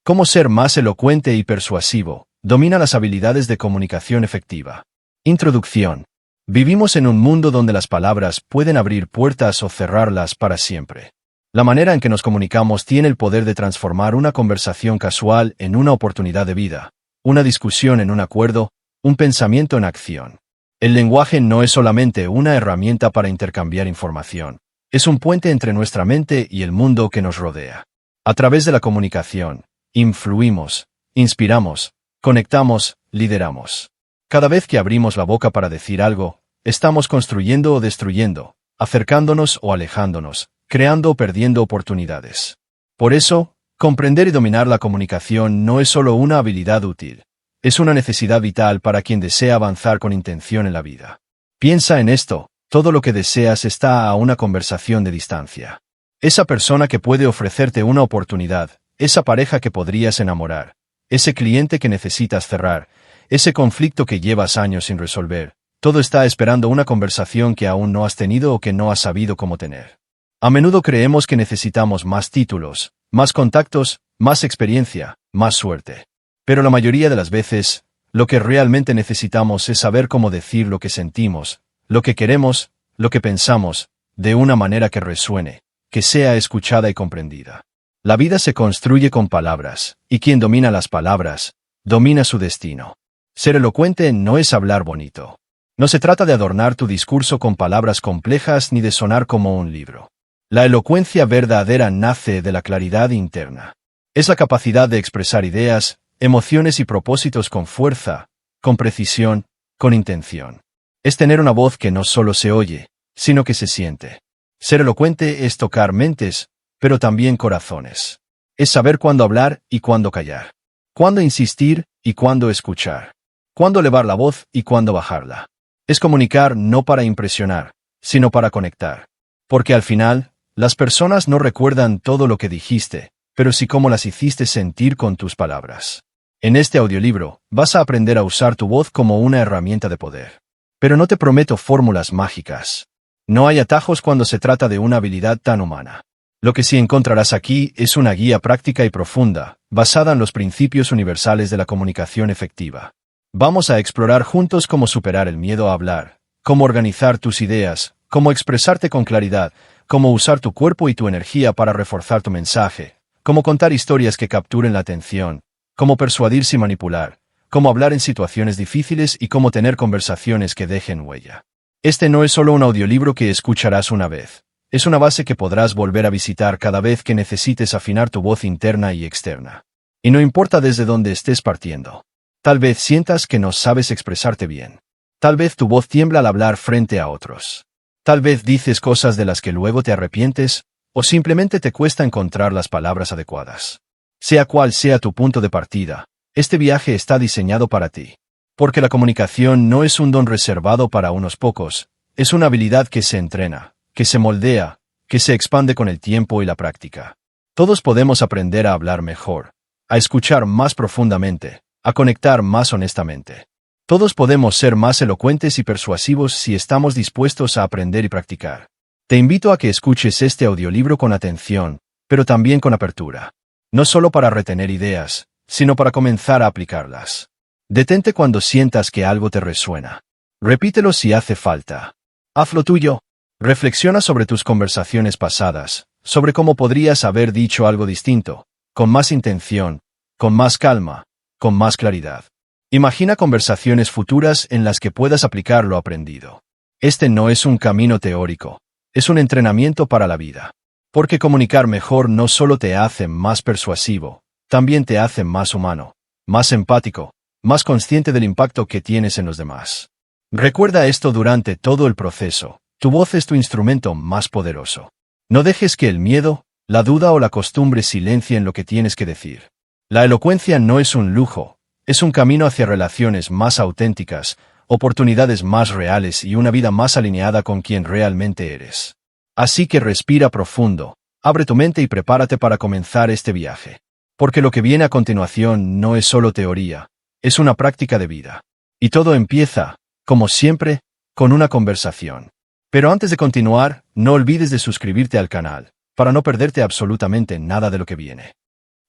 Cómo ser más elocuente y persuasivo. Domina las habilidades de comunicación efectiva. Introducción. Vivimos en un mundo donde las palabras pueden abrir puertas o cerrarlas para siempre. La manera en que nos comunicamos tiene el poder de transformar una conversación casual en una oportunidad de vida, una discusión en un acuerdo, un pensamiento en acción. El lenguaje no es solamente una herramienta para intercambiar información, es un puente entre nuestra mente y el mundo que nos rodea. A través de la comunicación, influimos, inspiramos, conectamos, lideramos. Cada vez que abrimos la boca para decir algo, estamos construyendo o destruyendo, acercándonos o alejándonos, creando o perdiendo oportunidades. Por eso, comprender y dominar la comunicación no es solo una habilidad útil, es una necesidad vital para quien desea avanzar con intención en la vida. Piensa en esto, todo lo que deseas está a una conversación de distancia. Esa persona que puede ofrecerte una oportunidad, esa pareja que podrías enamorar, ese cliente que necesitas cerrar, ese conflicto que llevas años sin resolver, todo está esperando una conversación que aún no has tenido o que no has sabido cómo tener. A menudo creemos que necesitamos más títulos, más contactos, más experiencia, más suerte. Pero la mayoría de las veces, lo que realmente necesitamos es saber cómo decir lo que sentimos, lo que queremos, lo que pensamos, de una manera que resuene, que sea escuchada y comprendida. La vida se construye con palabras, y quien domina las palabras, domina su destino. Ser elocuente no es hablar bonito. No se trata de adornar tu discurso con palabras complejas ni de sonar como un libro. La elocuencia verdadera nace de la claridad interna. Es la capacidad de expresar ideas, emociones y propósitos con fuerza, con precisión, con intención. Es tener una voz que no solo se oye, sino que se siente. Ser elocuente es tocar mentes, pero también corazones. Es saber cuándo hablar y cuándo callar. Cuándo insistir y cuándo escuchar. Cuándo elevar la voz y cuándo bajarla. Es comunicar no para impresionar, sino para conectar. Porque al final, las personas no recuerdan todo lo que dijiste, pero sí cómo las hiciste sentir con tus palabras. En este audiolibro, vas a aprender a usar tu voz como una herramienta de poder. Pero no te prometo fórmulas mágicas. No hay atajos cuando se trata de una habilidad tan humana. Lo que sí encontrarás aquí es una guía práctica y profunda, basada en los principios universales de la comunicación efectiva. Vamos a explorar juntos cómo superar el miedo a hablar, cómo organizar tus ideas, cómo expresarte con claridad, cómo usar tu cuerpo y tu energía para reforzar tu mensaje, cómo contar historias que capturen la atención, cómo persuadir sin manipular, cómo hablar en situaciones difíciles y cómo tener conversaciones que dejen huella. Este no es solo un audiolibro que escucharás una vez, es una base que podrás volver a visitar cada vez que necesites afinar tu voz interna y externa. Y no importa desde dónde estés partiendo. Tal vez sientas que no sabes expresarte bien. Tal vez tu voz tiembla al hablar frente a otros. Tal vez dices cosas de las que luego te arrepientes, o simplemente te cuesta encontrar las palabras adecuadas. Sea cual sea tu punto de partida, este viaje está diseñado para ti. Porque la comunicación no es un don reservado para unos pocos, es una habilidad que se entrena, que se moldea, que se expande con el tiempo y la práctica. Todos podemos aprender a hablar mejor, a escuchar más profundamente, a conectar más honestamente. Todos podemos ser más elocuentes y persuasivos si estamos dispuestos a aprender y practicar. Te invito a que escuches este audiolibro con atención, pero también con apertura. No solo para retener ideas, sino para comenzar a aplicarlas. Detente cuando sientas que algo te resuena. Repítelo si hace falta. Hazlo tuyo. Reflexiona sobre tus conversaciones pasadas, sobre cómo podrías haber dicho algo distinto, con más intención, con más calma, con más claridad. Imagina conversaciones futuras en las que puedas aplicar lo aprendido. Este no es un camino teórico, es un entrenamiento para la vida. Porque comunicar mejor no solo te hace más persuasivo, también te hace más humano, más empático, más consciente del impacto que tienes en los demás. Recuerda esto durante todo el proceso, tu voz es tu instrumento más poderoso. No dejes que el miedo, la duda o la costumbre silencien lo que tienes que decir. La elocuencia no es un lujo, es un camino hacia relaciones más auténticas, oportunidades más reales y una vida más alineada con quien realmente eres. Así que respira profundo, abre tu mente y prepárate para comenzar este viaje. Porque lo que viene a continuación no es solo teoría, es una práctica de vida. Y todo empieza, como siempre, con una conversación. Pero antes de continuar, no olvides de suscribirte al canal, para no perderte absolutamente nada de lo que viene.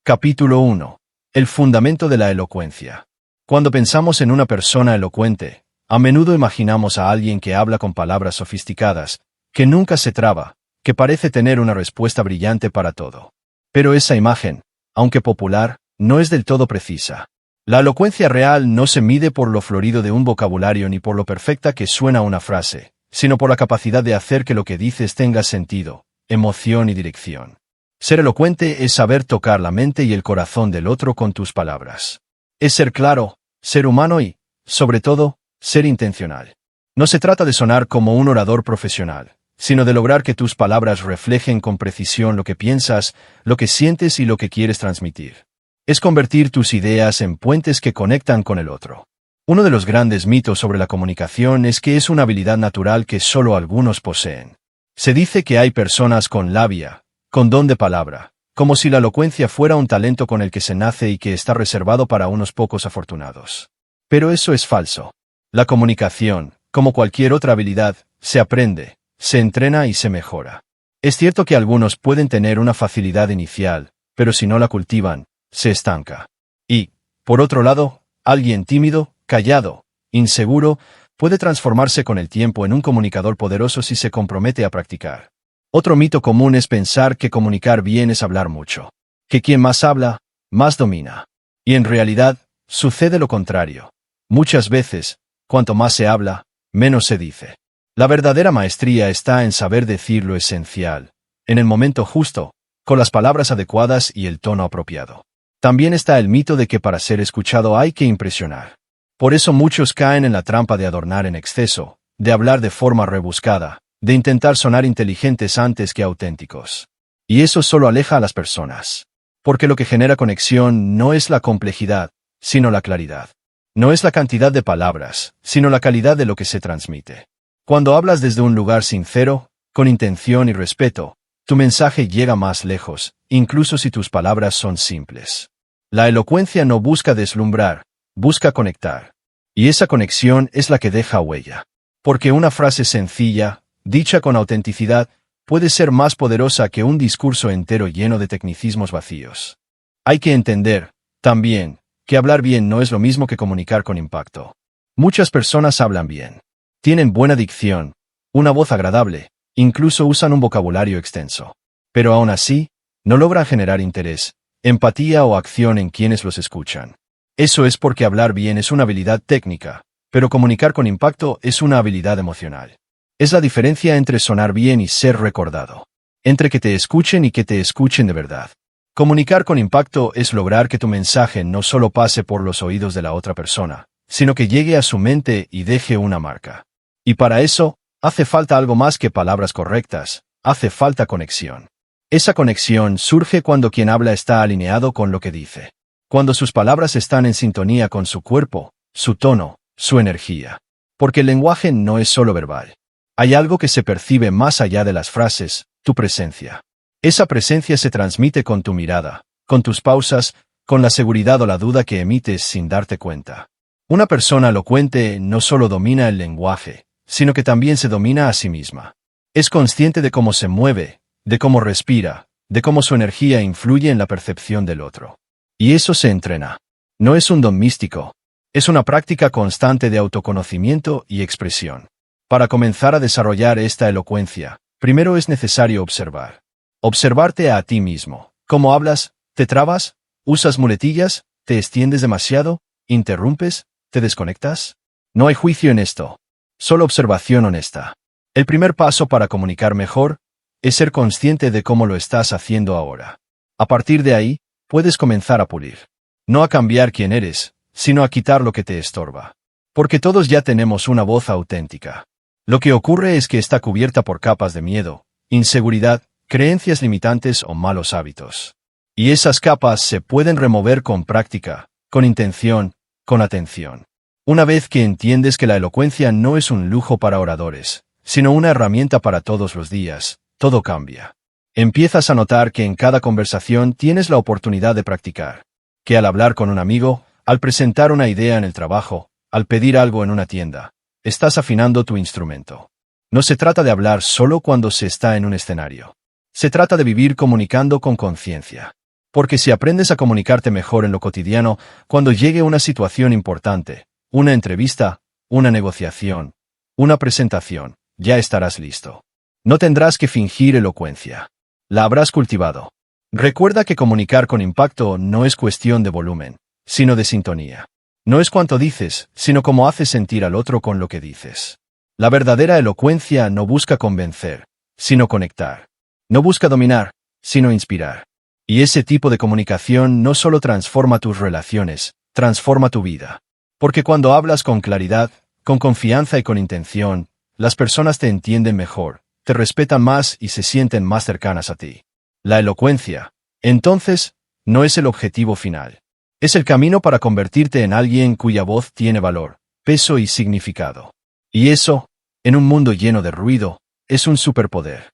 Capítulo 1. El fundamento de la elocuencia. Cuando pensamos en una persona elocuente, a menudo imaginamos a alguien que habla con palabras sofisticadas, que nunca se traba, que parece tener una respuesta brillante para todo. Pero esa imagen, aunque popular, no es del todo precisa. La elocuencia real no se mide por lo florido de un vocabulario ni por lo perfecta que suena una frase, sino por la capacidad de hacer que lo que dices tenga sentido, emoción y dirección. Ser elocuente es saber tocar la mente y el corazón del otro con tus palabras. Es ser claro, ser humano y, sobre todo, ser intencional. No se trata de sonar como un orador profesional, sino de lograr que tus palabras reflejen con precisión lo que piensas, lo que sientes y lo que quieres transmitir. Es convertir tus ideas en puentes que conectan con el otro. Uno de los grandes mitos sobre la comunicación es que es una habilidad natural que solo algunos poseen. Se dice que hay personas con labia, con don de palabra, como si la elocuencia fuera un talento con el que se nace y que está reservado para unos pocos afortunados. Pero eso es falso. La comunicación, como cualquier otra habilidad, se aprende, se entrena y se mejora. Es cierto que algunos pueden tener una facilidad inicial, pero si no la cultivan, se estanca. Y, por otro lado, alguien tímido, callado, inseguro, puede transformarse con el tiempo en un comunicador poderoso si se compromete a practicar. Otro mito común es pensar que comunicar bien es hablar mucho. Que quien más habla, más domina. Y en realidad, sucede lo contrario. Muchas veces, cuanto más se habla, menos se dice. La verdadera maestría está en saber decir lo esencial, en el momento justo, con las palabras adecuadas y el tono apropiado. También está el mito de que para ser escuchado hay que impresionar. Por eso muchos caen en la trampa de adornar en exceso, de hablar de forma rebuscada, de intentar sonar inteligentes antes que auténticos. Y eso solo aleja a las personas. Porque lo que genera conexión no es la complejidad, sino la claridad. No es la cantidad de palabras, sino la calidad de lo que se transmite. Cuando hablas desde un lugar sincero, con intención y respeto, tu mensaje llega más lejos, incluso si tus palabras son simples. La elocuencia no busca deslumbrar, busca conectar. Y esa conexión es la que deja huella. Porque una frase sencilla, dicha con autenticidad, puede ser más poderosa que un discurso entero lleno de tecnicismos vacíos. Hay que entender, también, que hablar bien no es lo mismo que comunicar con impacto. Muchas personas hablan bien. Tienen buena dicción, una voz agradable, incluso usan un vocabulario extenso. Pero aún así, no logran generar interés, empatía o acción en quienes los escuchan. Eso es porque hablar bien es una habilidad técnica, pero comunicar con impacto es una habilidad emocional. Es la diferencia entre sonar bien y ser recordado. Entre que te escuchen y que te escuchen de verdad. Comunicar con impacto es lograr que tu mensaje no solo pase por los oídos de la otra persona, sino que llegue a su mente y deje una marca. Y para eso, hace falta algo más que palabras correctas, hace falta conexión. Esa conexión surge cuando quien habla está alineado con lo que dice. Cuando sus palabras están en sintonía con su cuerpo, su tono, su energía. Porque el lenguaje no es solo verbal. Hay algo que se percibe más allá de las frases, tu presencia. Esa presencia se transmite con tu mirada, con tus pausas, con la seguridad o la duda que emites sin darte cuenta. Una persona elocuente no solo domina el lenguaje, sino que también se domina a sí misma. Es consciente de cómo se mueve, de cómo respira, de cómo su energía influye en la percepción del otro. Y eso se entrena. No es un don místico. Es una práctica constante de autoconocimiento y expresión. Para comenzar a desarrollar esta elocuencia, primero es necesario observar. Observarte a ti mismo. ¿Cómo hablas? ¿Te trabas? ¿Usas muletillas? ¿Te extiendes demasiado? ¿Interrumpes? ¿Te desconectas? No hay juicio en esto. Solo observación honesta. El primer paso para comunicar mejor es ser consciente de cómo lo estás haciendo ahora. A partir de ahí, puedes comenzar a pulir. No a cambiar quién eres, sino a quitar lo que te estorba. Porque todos ya tenemos una voz auténtica. Lo que ocurre es que está cubierta por capas de miedo, inseguridad, creencias limitantes o malos hábitos. Y esas capas se pueden remover con práctica, con intención, con atención. Una vez que entiendes que la elocuencia no es un lujo para oradores, sino una herramienta para todos los días, todo cambia. Empiezas a notar que en cada conversación tienes la oportunidad de practicar. Que al hablar con un amigo, al presentar una idea en el trabajo, al pedir algo en una tienda, estás afinando tu instrumento. No se trata de hablar solo cuando se está en un escenario. Se trata de vivir comunicando con conciencia. Porque si aprendes a comunicarte mejor en lo cotidiano, cuando llegue una situación importante, una entrevista, una negociación, una presentación, ya estarás listo. No tendrás que fingir elocuencia. La habrás cultivado. Recuerda que comunicar con impacto no es cuestión de volumen, sino de sintonía. No es cuánto dices, sino cómo haces sentir al otro con lo que dices. La verdadera elocuencia no busca convencer, sino conectar. No busca dominar, sino inspirar. Y ese tipo de comunicación no solo transforma tus relaciones, transforma tu vida. Porque cuando hablas con claridad, con confianza y con intención, las personas te entienden mejor, te respetan más y se sienten más cercanas a ti. La elocuencia, entonces, no es el objetivo final. Es el camino para convertirte en alguien cuya voz tiene valor, peso y significado. Y eso, en un mundo lleno de ruido, es un superpoder.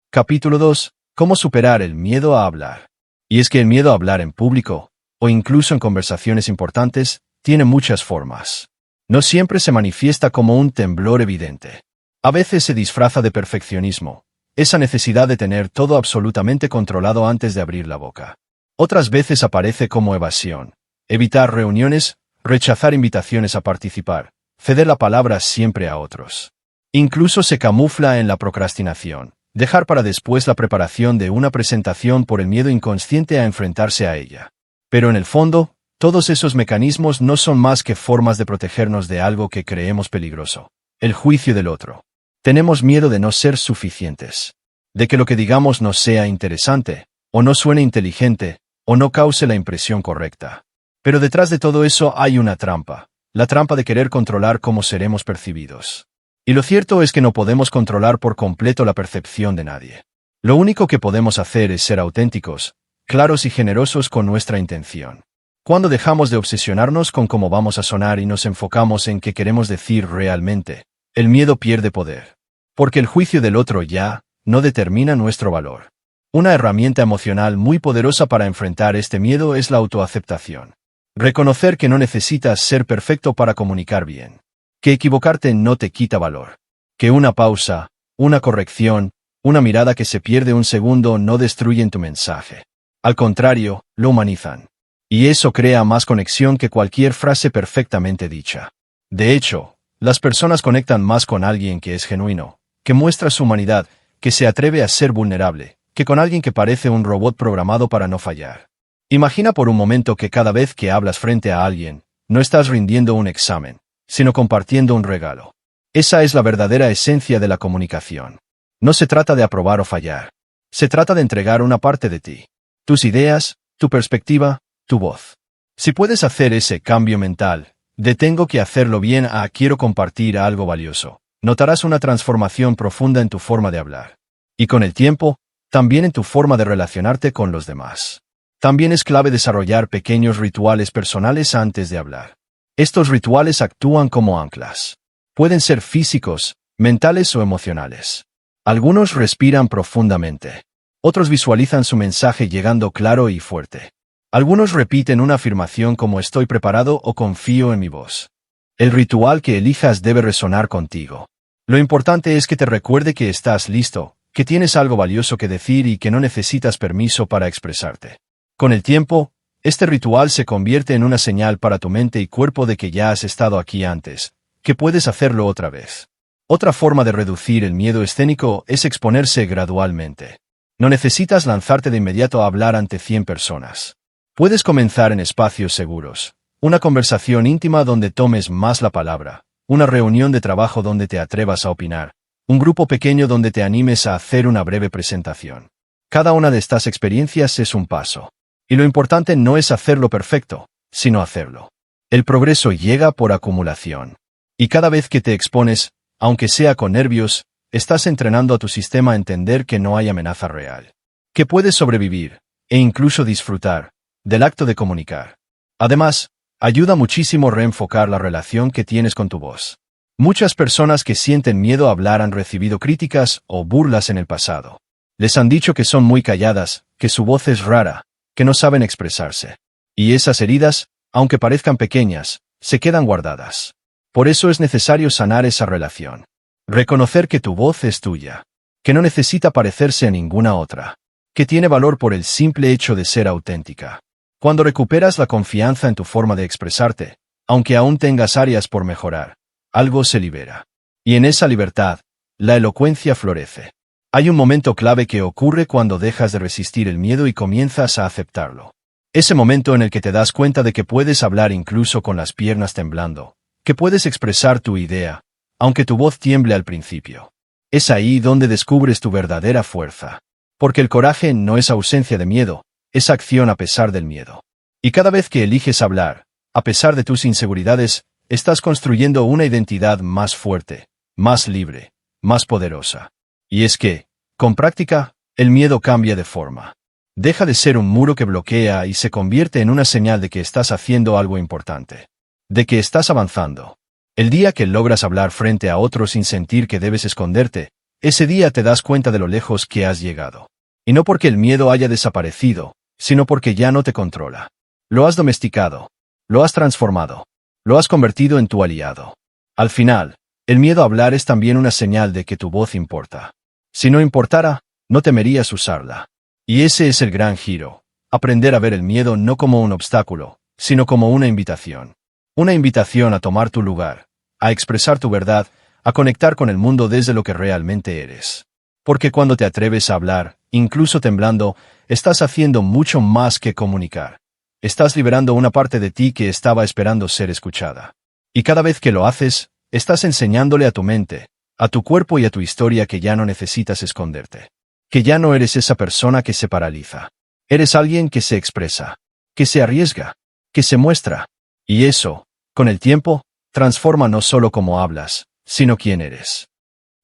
Capítulo 2. Cómo superar el miedo a hablar. Y es que el miedo a hablar en público, o incluso en conversaciones importantes, tiene muchas formas. No siempre se manifiesta como un temblor evidente. A veces se disfraza de perfeccionismo, esa necesidad de tener todo absolutamente controlado antes de abrir la boca. Otras veces aparece como evasión, evitar reuniones, rechazar invitaciones a participar, ceder la palabra siempre a otros. Incluso se camufla en la procrastinación, dejar para después la preparación de una presentación por el miedo inconsciente a enfrentarse a ella. Pero en el fondo, todos esos mecanismos no son más que formas de protegernos de algo que creemos peligroso: el juicio del otro. Tenemos miedo de no ser suficientes, de que lo que digamos no sea interesante, o no suene inteligente, o no cause la impresión correcta. Pero detrás de todo eso hay una trampa, la trampa de querer controlar cómo seremos percibidos. Y lo cierto es que no podemos controlar por completo la percepción de nadie. Lo único que podemos hacer es ser auténticos, claros y generosos con nuestra intención. Cuando dejamos de obsesionarnos con cómo vamos a sonar y nos enfocamos en qué queremos decir realmente, el miedo pierde poder. Porque el juicio del otro ya no determina nuestro valor. Una herramienta emocional muy poderosa para enfrentar este miedo es la autoaceptación. Reconocer que no necesitas ser perfecto para comunicar bien. Que equivocarte no te quita valor. Que una pausa, una corrección, una mirada que se pierde un segundo no destruyen tu mensaje. Al contrario, lo humanizan. Y eso crea más conexión que cualquier frase perfectamente dicha. De hecho, las personas conectan más con alguien que es genuino, que muestra su humanidad, que se atreve a ser vulnerable, que con alguien que parece un robot programado para no fallar. Imagina por un momento que cada vez que hablas frente a alguien, no estás rindiendo un examen, sino compartiendo un regalo. Esa es la verdadera esencia de la comunicación. No se trata de aprobar o fallar. Se trata de entregar una parte de ti. Tus ideas, tu perspectiva, tu voz. Si puedes hacer ese cambio mental, de tengo que hacerlo bien a quiero compartir algo valioso, notarás una transformación profunda en tu forma de hablar. Y con el tiempo, también en tu forma de relacionarte con los demás. También es clave desarrollar pequeños rituales personales antes de hablar. Estos rituales actúan como anclas. Pueden ser físicos, mentales o emocionales. Algunos respiran profundamente. Otros visualizan su mensaje llegando claro y fuerte. Algunos repiten una afirmación como estoy preparado o confío en mi voz. El ritual que elijas debe resonar contigo. Lo importante es que te recuerde que estás listo, que tienes algo valioso que decir y que no necesitas permiso para expresarte. Con el tiempo, este ritual se convierte en una señal para tu mente y cuerpo de que ya has estado aquí antes, que puedes hacerlo otra vez. Otra forma de reducir el miedo escénico es exponerse gradualmente. No necesitas lanzarte de inmediato a hablar ante 100 personas. Puedes comenzar en espacios seguros, una conversación íntima donde tomes más la palabra, una reunión de trabajo donde te atrevas a opinar, un grupo pequeño donde te animes a hacer una breve presentación. Cada una de estas experiencias es un paso. Y lo importante no es hacerlo perfecto, sino hacerlo. El progreso llega por acumulación. Y cada vez que te expones, aunque sea con nervios, estás entrenando a tu sistema a entender que no hay amenaza real. Que puedes sobrevivir, e incluso disfrutar, del acto de comunicar. Además, ayuda muchísimo reenfocar la relación que tienes con tu voz. Muchas personas que sienten miedo a hablar han recibido críticas o burlas en el pasado. Les han dicho que son muy calladas, que su voz es rara, que no saben expresarse. Y esas heridas, aunque parezcan pequeñas, se quedan guardadas. Por eso es necesario sanar esa relación. Reconocer que tu voz es tuya. Que no necesita parecerse a ninguna otra. que tiene valor por el simple hecho de ser auténtica. Cuando recuperas la confianza en tu forma de expresarte, aunque aún tengas áreas por mejorar, algo se libera. Y en esa libertad, la elocuencia florece. Hay un momento clave que ocurre cuando dejas de resistir el miedo y comienzas a aceptarlo. Ese momento en el que te das cuenta de que puedes hablar incluso con las piernas temblando, que puedes expresar tu idea, aunque tu voz tiemble al principio. Es ahí donde descubres tu verdadera fuerza. Porque el coraje no es ausencia de miedo, es acción a pesar del miedo. Y cada vez que eliges hablar, a pesar de tus inseguridades, estás construyendo una identidad más fuerte, más libre, más poderosa. Y es que, con práctica, el miedo cambia de forma. Deja de ser un muro que bloquea y se convierte en una señal de que estás haciendo algo importante. De que estás avanzando. El día que logras hablar frente a otros sin sentir que debes esconderte, ese día te das cuenta de lo lejos que has llegado. Y no porque el miedo haya desaparecido, sino porque ya no te controla. Lo has domesticado. Lo has transformado. Lo has convertido en tu aliado. Al final, el miedo a hablar es también una señal de que tu voz importa. Si no importara, no temerías usarla. Y ese es el gran giro. Aprender a ver el miedo no como un obstáculo, sino como una invitación. Una invitación a tomar tu lugar, a expresar tu verdad, a conectar con el mundo desde lo que realmente eres. Porque cuando te atreves a hablar, incluso temblando, estás haciendo mucho más que comunicar. Estás liberando una parte de ti que estaba esperando ser escuchada. Y cada vez que lo haces, estás enseñándole a tu mente, a tu cuerpo y a tu historia que ya no necesitas esconderte. Que ya no eres esa persona que se paraliza. Eres alguien que se expresa, que se arriesga, que se muestra. Y eso, con el tiempo, transforma no solo cómo hablas, sino quién eres.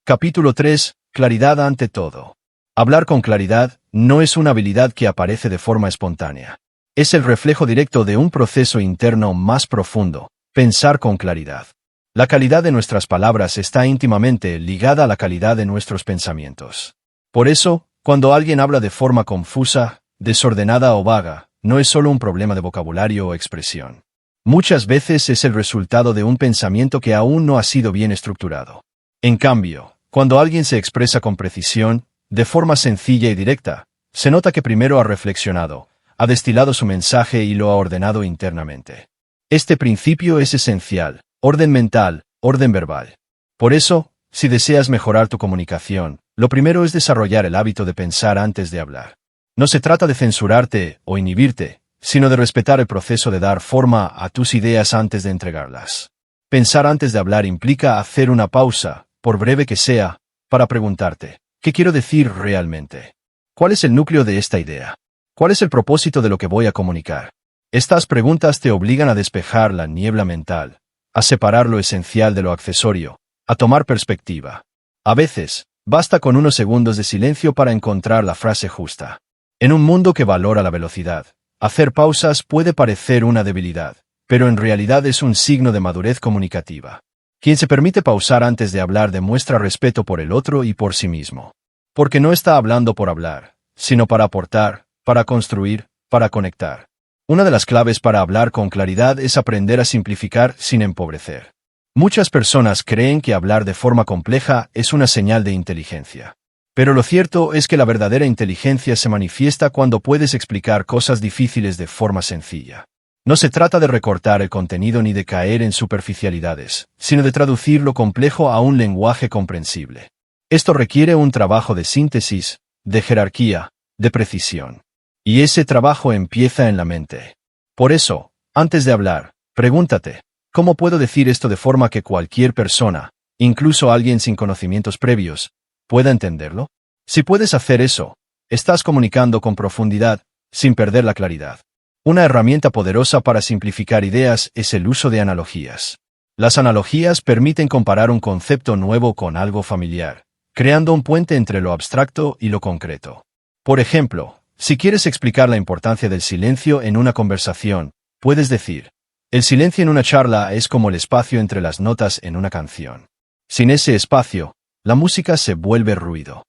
Capítulo 3. Claridad ante todo. Hablar con claridad no es una habilidad que aparece de forma espontánea. Es el reflejo directo de un proceso interno más profundo, pensar con claridad. La calidad de nuestras palabras está íntimamente ligada a la calidad de nuestros pensamientos. Por eso, cuando alguien habla de forma confusa, desordenada o vaga, no es solo un problema de vocabulario o expresión. Muchas veces es el resultado de un pensamiento que aún no ha sido bien estructurado. En cambio, cuando alguien se expresa con precisión, de forma sencilla y directa, se nota que primero ha reflexionado, ha destilado su mensaje y lo ha ordenado internamente. Este principio es esencial: orden mental, orden verbal. Por eso, si deseas mejorar tu comunicación, lo primero es desarrollar el hábito de pensar antes de hablar. No se trata de censurarte o inhibirte, sino de respetar el proceso de dar forma a tus ideas antes de entregarlas. Pensar antes de hablar implica hacer una pausa, por breve que sea, para preguntarte, ¿qué quiero decir realmente? ¿Cuál es el núcleo de esta idea? ¿Cuál es el propósito de lo que voy a comunicar? Estas preguntas te obligan a despejar la niebla mental, a separar lo esencial de lo accesorio, a tomar perspectiva. A veces, basta con unos segundos de silencio para encontrar la frase justa. En un mundo que valora la velocidad, hacer pausas puede parecer una debilidad, pero en realidad es un signo de madurez comunicativa. Quien se permite pausar antes de hablar demuestra respeto por el otro y por sí mismo. Porque no está hablando por hablar, sino para aportar, para construir, para conectar. Una de las claves para hablar con claridad es aprender a simplificar sin empobrecer. Muchas personas creen que hablar de forma compleja es una señal de inteligencia. Pero lo cierto es que la verdadera inteligencia se manifiesta cuando puedes explicar cosas difíciles de forma sencilla. No se trata de recortar el contenido ni de caer en superficialidades, sino de traducir lo complejo a un lenguaje comprensible. Esto requiere un trabajo de síntesis, de jerarquía, de precisión. Y ese trabajo empieza en la mente. Por eso, antes de hablar, pregúntate, ¿cómo puedo decir esto de forma que cualquier persona, incluso alguien sin conocimientos previos, pueda entenderlo? Si puedes hacer eso, estás comunicando con profundidad, sin perder la claridad. Una herramienta poderosa para simplificar ideas es el uso de analogías. Las analogías permiten comparar un concepto nuevo con algo familiar, creando un puente entre lo abstracto y lo concreto. Por ejemplo, si quieres explicar la importancia del silencio en una conversación, puedes decir, el silencio en una charla es como el espacio entre las notas en una canción. Sin ese espacio, la música se vuelve ruido.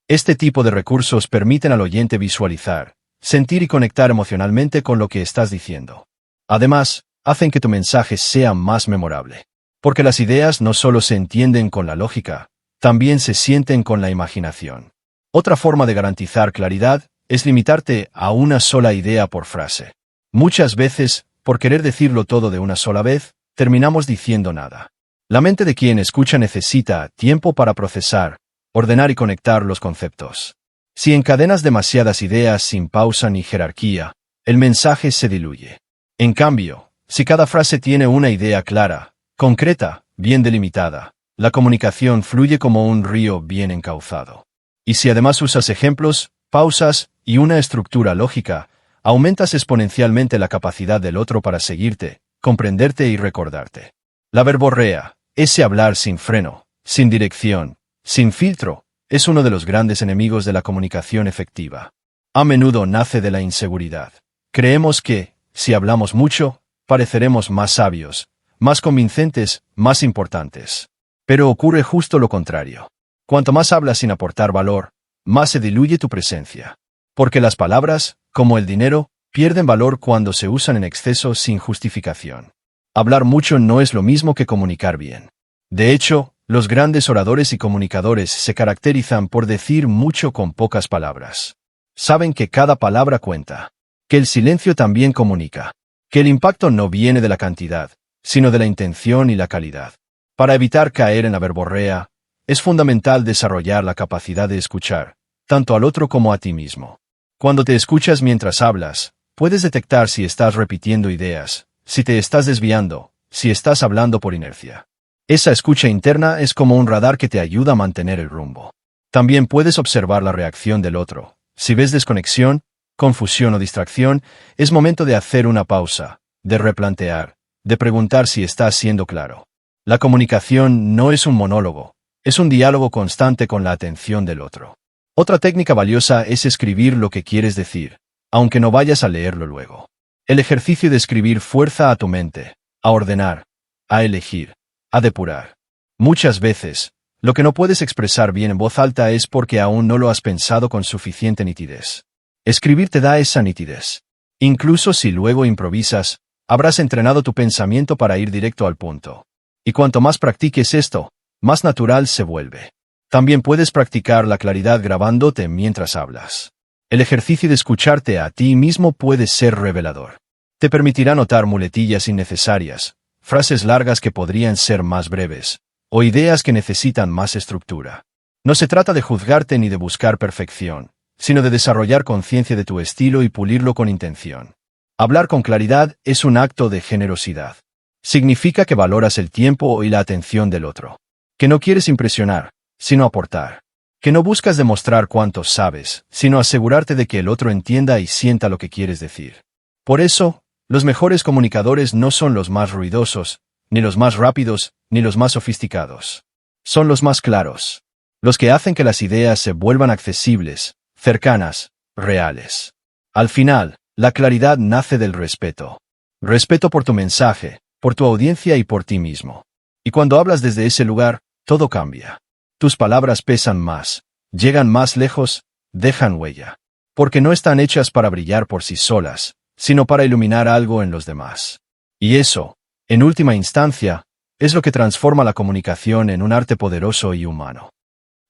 Este tipo de recursos permiten al oyente visualizar, sentir y conectar emocionalmente con lo que estás diciendo. Además, hacen que tu mensaje sea más memorable. Porque las ideas no solo se entienden con la lógica, también se sienten con la imaginación. Otra forma de garantizar claridad es limitarte a una sola idea por frase. Muchas veces, por querer decirlo todo de una sola vez, terminamos diciendo nada. La mente de quien escucha necesita tiempo para procesar, ordenar y conectar los conceptos. Si encadenas demasiadas ideas sin pausa ni jerarquía, el mensaje se diluye. En cambio, si cada frase tiene una idea clara, concreta, bien delimitada, la comunicación fluye como un río bien encauzado. Y si además usas ejemplos, pausas y una estructura lógica, aumentas exponencialmente la capacidad del otro para seguirte, comprenderte y recordarte. La verborrea, ese hablar sin freno, sin dirección, sin filtro, es uno de los grandes enemigos de la comunicación efectiva. A menudo nace de la inseguridad. Creemos que, si hablamos mucho, pareceremos más sabios, más convincentes, más importantes. Pero ocurre justo lo contrario. Cuanto más hablas sin aportar valor, más se diluye tu presencia. Porque las palabras, como el dinero, pierden valor cuando se usan en exceso sin justificación. Hablar mucho no es lo mismo que comunicar bien. De hecho, los grandes oradores y comunicadores se caracterizan por decir mucho con pocas palabras. Saben que cada palabra cuenta, que el silencio también comunica, que el impacto no viene de la cantidad, sino de la intención y la calidad. Para evitar caer en la verborrea, es fundamental desarrollar la capacidad de escuchar, tanto al otro como a ti mismo. Cuando te escuchas mientras hablas, puedes detectar si estás repitiendo ideas, si te estás desviando, si estás hablando por inercia. Esa escucha interna es como un radar que te ayuda a mantener el rumbo. También puedes observar la reacción del otro. Si ves desconexión, confusión o distracción, es momento de hacer una pausa, de replantear, de preguntar si estás siendo claro. La comunicación no es un monólogo, es un diálogo constante con la atención del otro. Otra técnica valiosa es escribir lo que quieres decir, aunque no vayas a leerlo luego. El ejercicio de escribir fuerza a tu mente, a ordenar, a elegir, a depurar. Muchas veces, lo que no puedes expresar bien en voz alta es porque aún no lo has pensado con suficiente nitidez. Escribir te da esa nitidez. Incluso si luego improvisas, habrás entrenado tu pensamiento para ir directo al punto. Y cuanto más practiques esto, más natural se vuelve. También puedes practicar la claridad grabándote mientras hablas. El ejercicio de escucharte a ti mismo puede ser revelador. Te permitirá notar muletillas innecesarias, frases largas que podrían ser más breves, o ideas que necesitan más estructura. No se trata de juzgarte ni de buscar perfección, sino de desarrollar conciencia de tu estilo y pulirlo con intención. Hablar con claridad es un acto de generosidad. Significa que valoras el tiempo y la atención del otro. Que no quieres impresionar, sino aportar. Que no buscas demostrar cuánto sabes, sino asegurarte de que el otro entienda y sienta lo que quieres decir. Por eso, los mejores comunicadores no son los más ruidosos, ni los más rápidos, ni los más sofisticados. Son los más claros. Los que hacen que las ideas se vuelvan accesibles, cercanas, reales. Al final, la claridad nace del respeto. Respeto por tu mensaje, por tu audiencia y por ti mismo. Y cuando hablas desde ese lugar, todo cambia. Tus palabras pesan más, llegan más lejos, dejan huella. Porque no están hechas para brillar por sí solas, sino para iluminar algo en los demás. Y eso, en última instancia, es lo que transforma la comunicación en un arte poderoso y humano.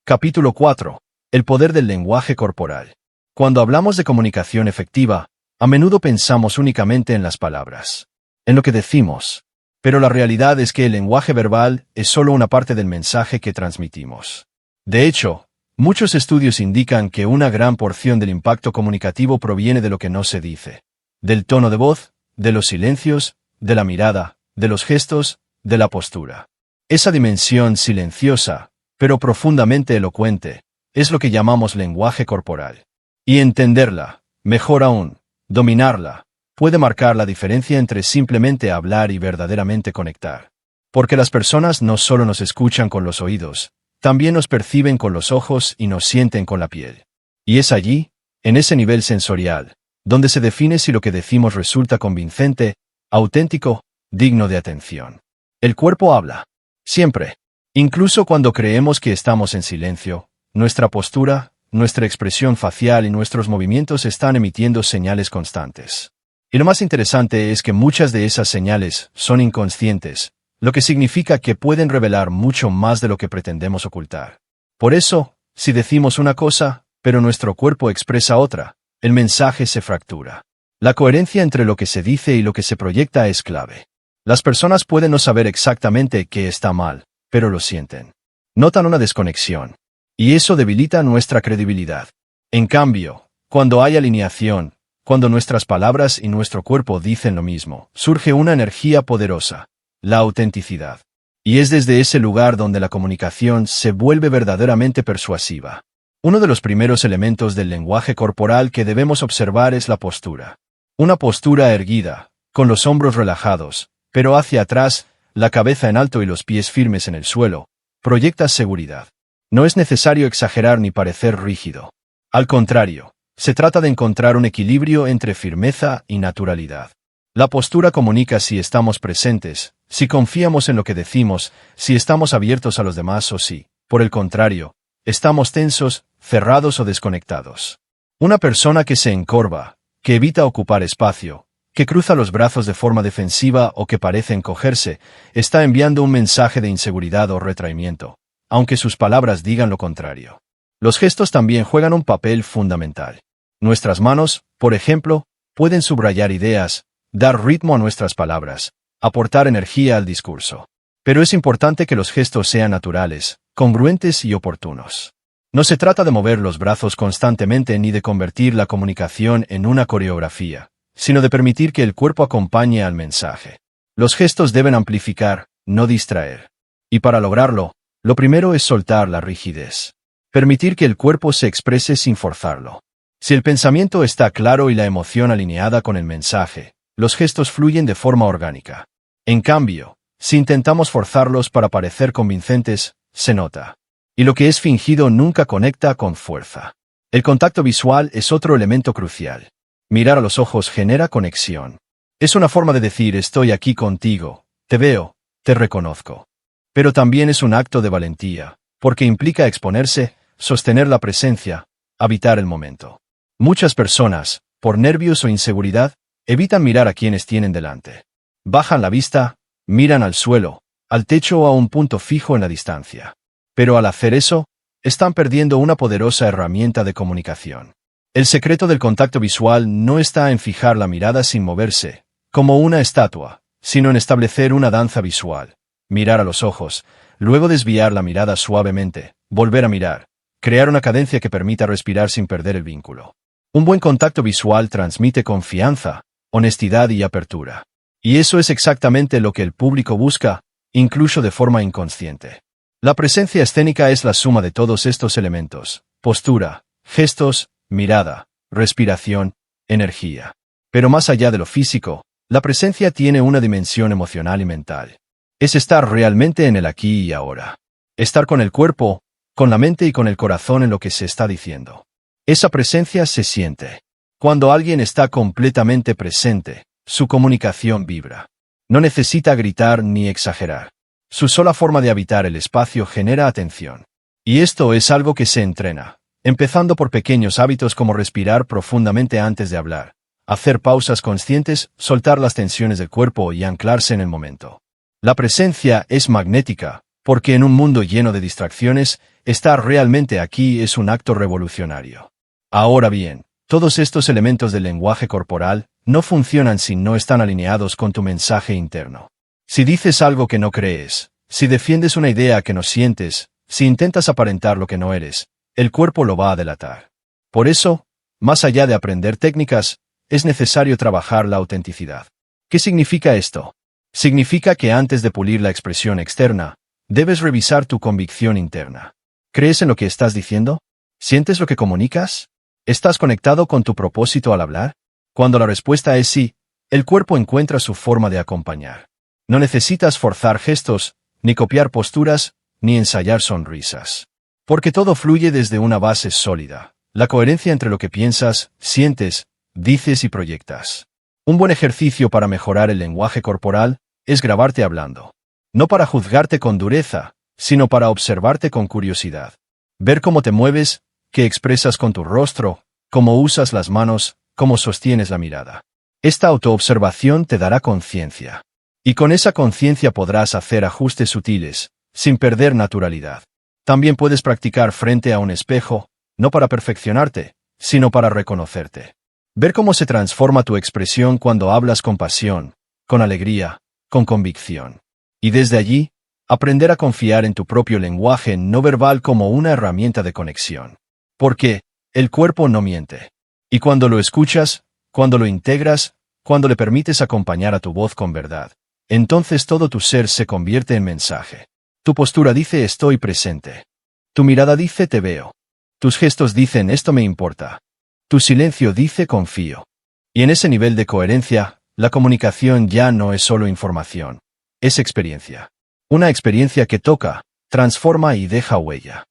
Capítulo 4. El poder del lenguaje corporal. Cuando hablamos de comunicación efectiva, a menudo pensamos únicamente en las palabras, en lo que decimos. Pero la realidad es que el lenguaje verbal es solo una parte del mensaje que transmitimos. De hecho, muchos estudios indican que una gran porción del impacto comunicativo proviene de lo que no se dice. Del tono de voz, de los silencios, de la mirada, de los gestos, de la postura. Esa dimensión silenciosa, pero profundamente elocuente, es lo que llamamos lenguaje corporal. Y entenderla, mejor aún, dominarla, puede marcar la diferencia entre simplemente hablar y verdaderamente conectar. Porque las personas no solo nos escuchan con los oídos, también nos perciben con los ojos y nos sienten con la piel. Y es allí, en ese nivel sensorial, donde se define si lo que decimos resulta convincente, auténtico, digno de atención. El cuerpo habla. Siempre. Incluso cuando creemos que estamos en silencio, nuestra postura, nuestra expresión facial y nuestros movimientos están emitiendo señales constantes. Y lo más interesante es que muchas de esas señales son inconscientes, lo que significa que pueden revelar mucho más de lo que pretendemos ocultar. Por eso, si decimos una cosa, pero nuestro cuerpo expresa otra, el mensaje se fractura. La coherencia entre lo que se dice y lo que se proyecta es clave. Las personas pueden no saber exactamente qué está mal, pero lo sienten. Notan una desconexión. Y eso debilita nuestra credibilidad. En cambio, cuando hay alineación, cuando nuestras palabras y nuestro cuerpo dicen lo mismo, surge una energía poderosa, la autenticidad. Y es desde ese lugar donde la comunicación se vuelve verdaderamente persuasiva. Uno de los primeros elementos del lenguaje corporal que debemos observar es la postura. Una postura erguida, con los hombros relajados, pero hacia atrás, la cabeza en alto y los pies firmes en el suelo, proyecta seguridad. No es necesario exagerar ni parecer rígido. Al contrario, se trata de encontrar un equilibrio entre firmeza y naturalidad. La postura comunica si estamos presentes, si confiamos en lo que decimos, si estamos abiertos a los demás o si, por el contrario, estamos tensos, cerrados o desconectados. Una persona que se encorva, que evita ocupar espacio, que cruza los brazos de forma defensiva o que parece encogerse, está enviando un mensaje de inseguridad o retraimiento, aunque sus palabras digan lo contrario. Los gestos también juegan un papel fundamental. Nuestras manos, por ejemplo, pueden subrayar ideas, dar ritmo a nuestras palabras, aportar energía al discurso. Pero es importante que los gestos sean naturales, congruentes y oportunos. No se trata de mover los brazos constantemente ni de convertir la comunicación en una coreografía, sino de permitir que el cuerpo acompañe al mensaje. Los gestos deben amplificar, no distraer. Y para lograrlo, lo primero es soltar la rigidez. Permitir que el cuerpo se exprese sin forzarlo. Si el pensamiento está claro y la emoción alineada con el mensaje, los gestos fluyen de forma orgánica. En cambio, si intentamos forzarlos para parecer convincentes, se nota. Y lo que es fingido nunca conecta con fuerza. El contacto visual es otro elemento crucial. Mirar a los ojos genera conexión. Es una forma de decir estoy aquí contigo, te veo, te reconozco. Pero también es un acto de valentía, porque implica exponerse, sostener la presencia, habitar el momento. Muchas personas, por nervios o inseguridad, evitan mirar a quienes tienen delante. Bajan la vista, miran al suelo, al techo o a un punto fijo en la distancia. Pero al hacer eso, están perdiendo una poderosa herramienta de comunicación. El secreto del contacto visual no está en fijar la mirada sin moverse, como una estatua, sino en establecer una danza visual. Mirar a los ojos, luego desviar la mirada suavemente, volver a mirar, crear una cadencia que permita respirar sin perder el vínculo. Un buen contacto visual transmite confianza, honestidad y apertura. Y eso es exactamente lo que el público busca, incluso de forma inconsciente. La presencia escénica es la suma de todos estos elementos: postura, gestos, mirada, respiración, energía. Pero más allá de lo físico, la presencia tiene una dimensión emocional y mental. Es estar realmente en el aquí y ahora. Estar con el cuerpo, con la mente y con el corazón en lo que se está diciendo. Esa presencia se siente. Cuando alguien está completamente presente, su comunicación vibra. No necesita gritar ni exagerar. Su sola forma de habitar el espacio genera atención. Y esto es algo que se entrena, empezando por pequeños hábitos como respirar profundamente antes de hablar, hacer pausas conscientes, soltar las tensiones del cuerpo y anclarse en el momento. La presencia es magnética, porque en un mundo lleno de distracciones, estar realmente aquí es un acto revolucionario. Ahora bien, todos estos elementos del lenguaje corporal no funcionan si no están alineados con tu mensaje interno. Si dices algo que no crees, si defiendes una idea que no sientes, si intentas aparentar lo que no eres, el cuerpo lo va a delatar. Por eso, más allá de aprender técnicas, es necesario trabajar la autenticidad. ¿Qué significa esto? Significa que antes de pulir la expresión externa, debes revisar tu convicción interna. ¿Crees en lo que estás diciendo? ¿Sientes lo que comunicas? ¿Estás conectado con tu propósito al hablar? Cuando la respuesta es sí, el cuerpo encuentra su forma de acompañar. No necesitas forzar gestos, ni copiar posturas, ni ensayar sonrisas. Porque todo fluye desde una base sólida, la coherencia entre lo que piensas, sientes, dices y proyectas. Un buen ejercicio para mejorar el lenguaje corporal es grabarte hablando. No para juzgarte con dureza, sino para observarte con curiosidad. Ver cómo te mueves, qué expresas con tu rostro, cómo usas las manos, cómo sostienes la mirada. Esta autoobservación te dará conciencia. Y con esa conciencia podrás hacer ajustes sutiles, sin perder naturalidad. También puedes practicar frente a un espejo, no para perfeccionarte, sino para reconocerte. Ver cómo se transforma tu expresión cuando hablas con pasión, con alegría, con convicción. Y desde allí, aprender a confiar en tu propio lenguaje no verbal como una herramienta de conexión. Porque el cuerpo no miente. Y cuando lo escuchas, cuando lo integras, cuando le permites acompañar a tu voz con verdad, entonces todo tu ser se convierte en mensaje. Tu postura dice estoy presente. Tu mirada dice te veo. Tus gestos dicen esto me importa. Tu silencio dice confío. Y en ese nivel de coherencia, la comunicación ya no es solo información. Es experiencia. Una experiencia que toca, transforma y deja huella.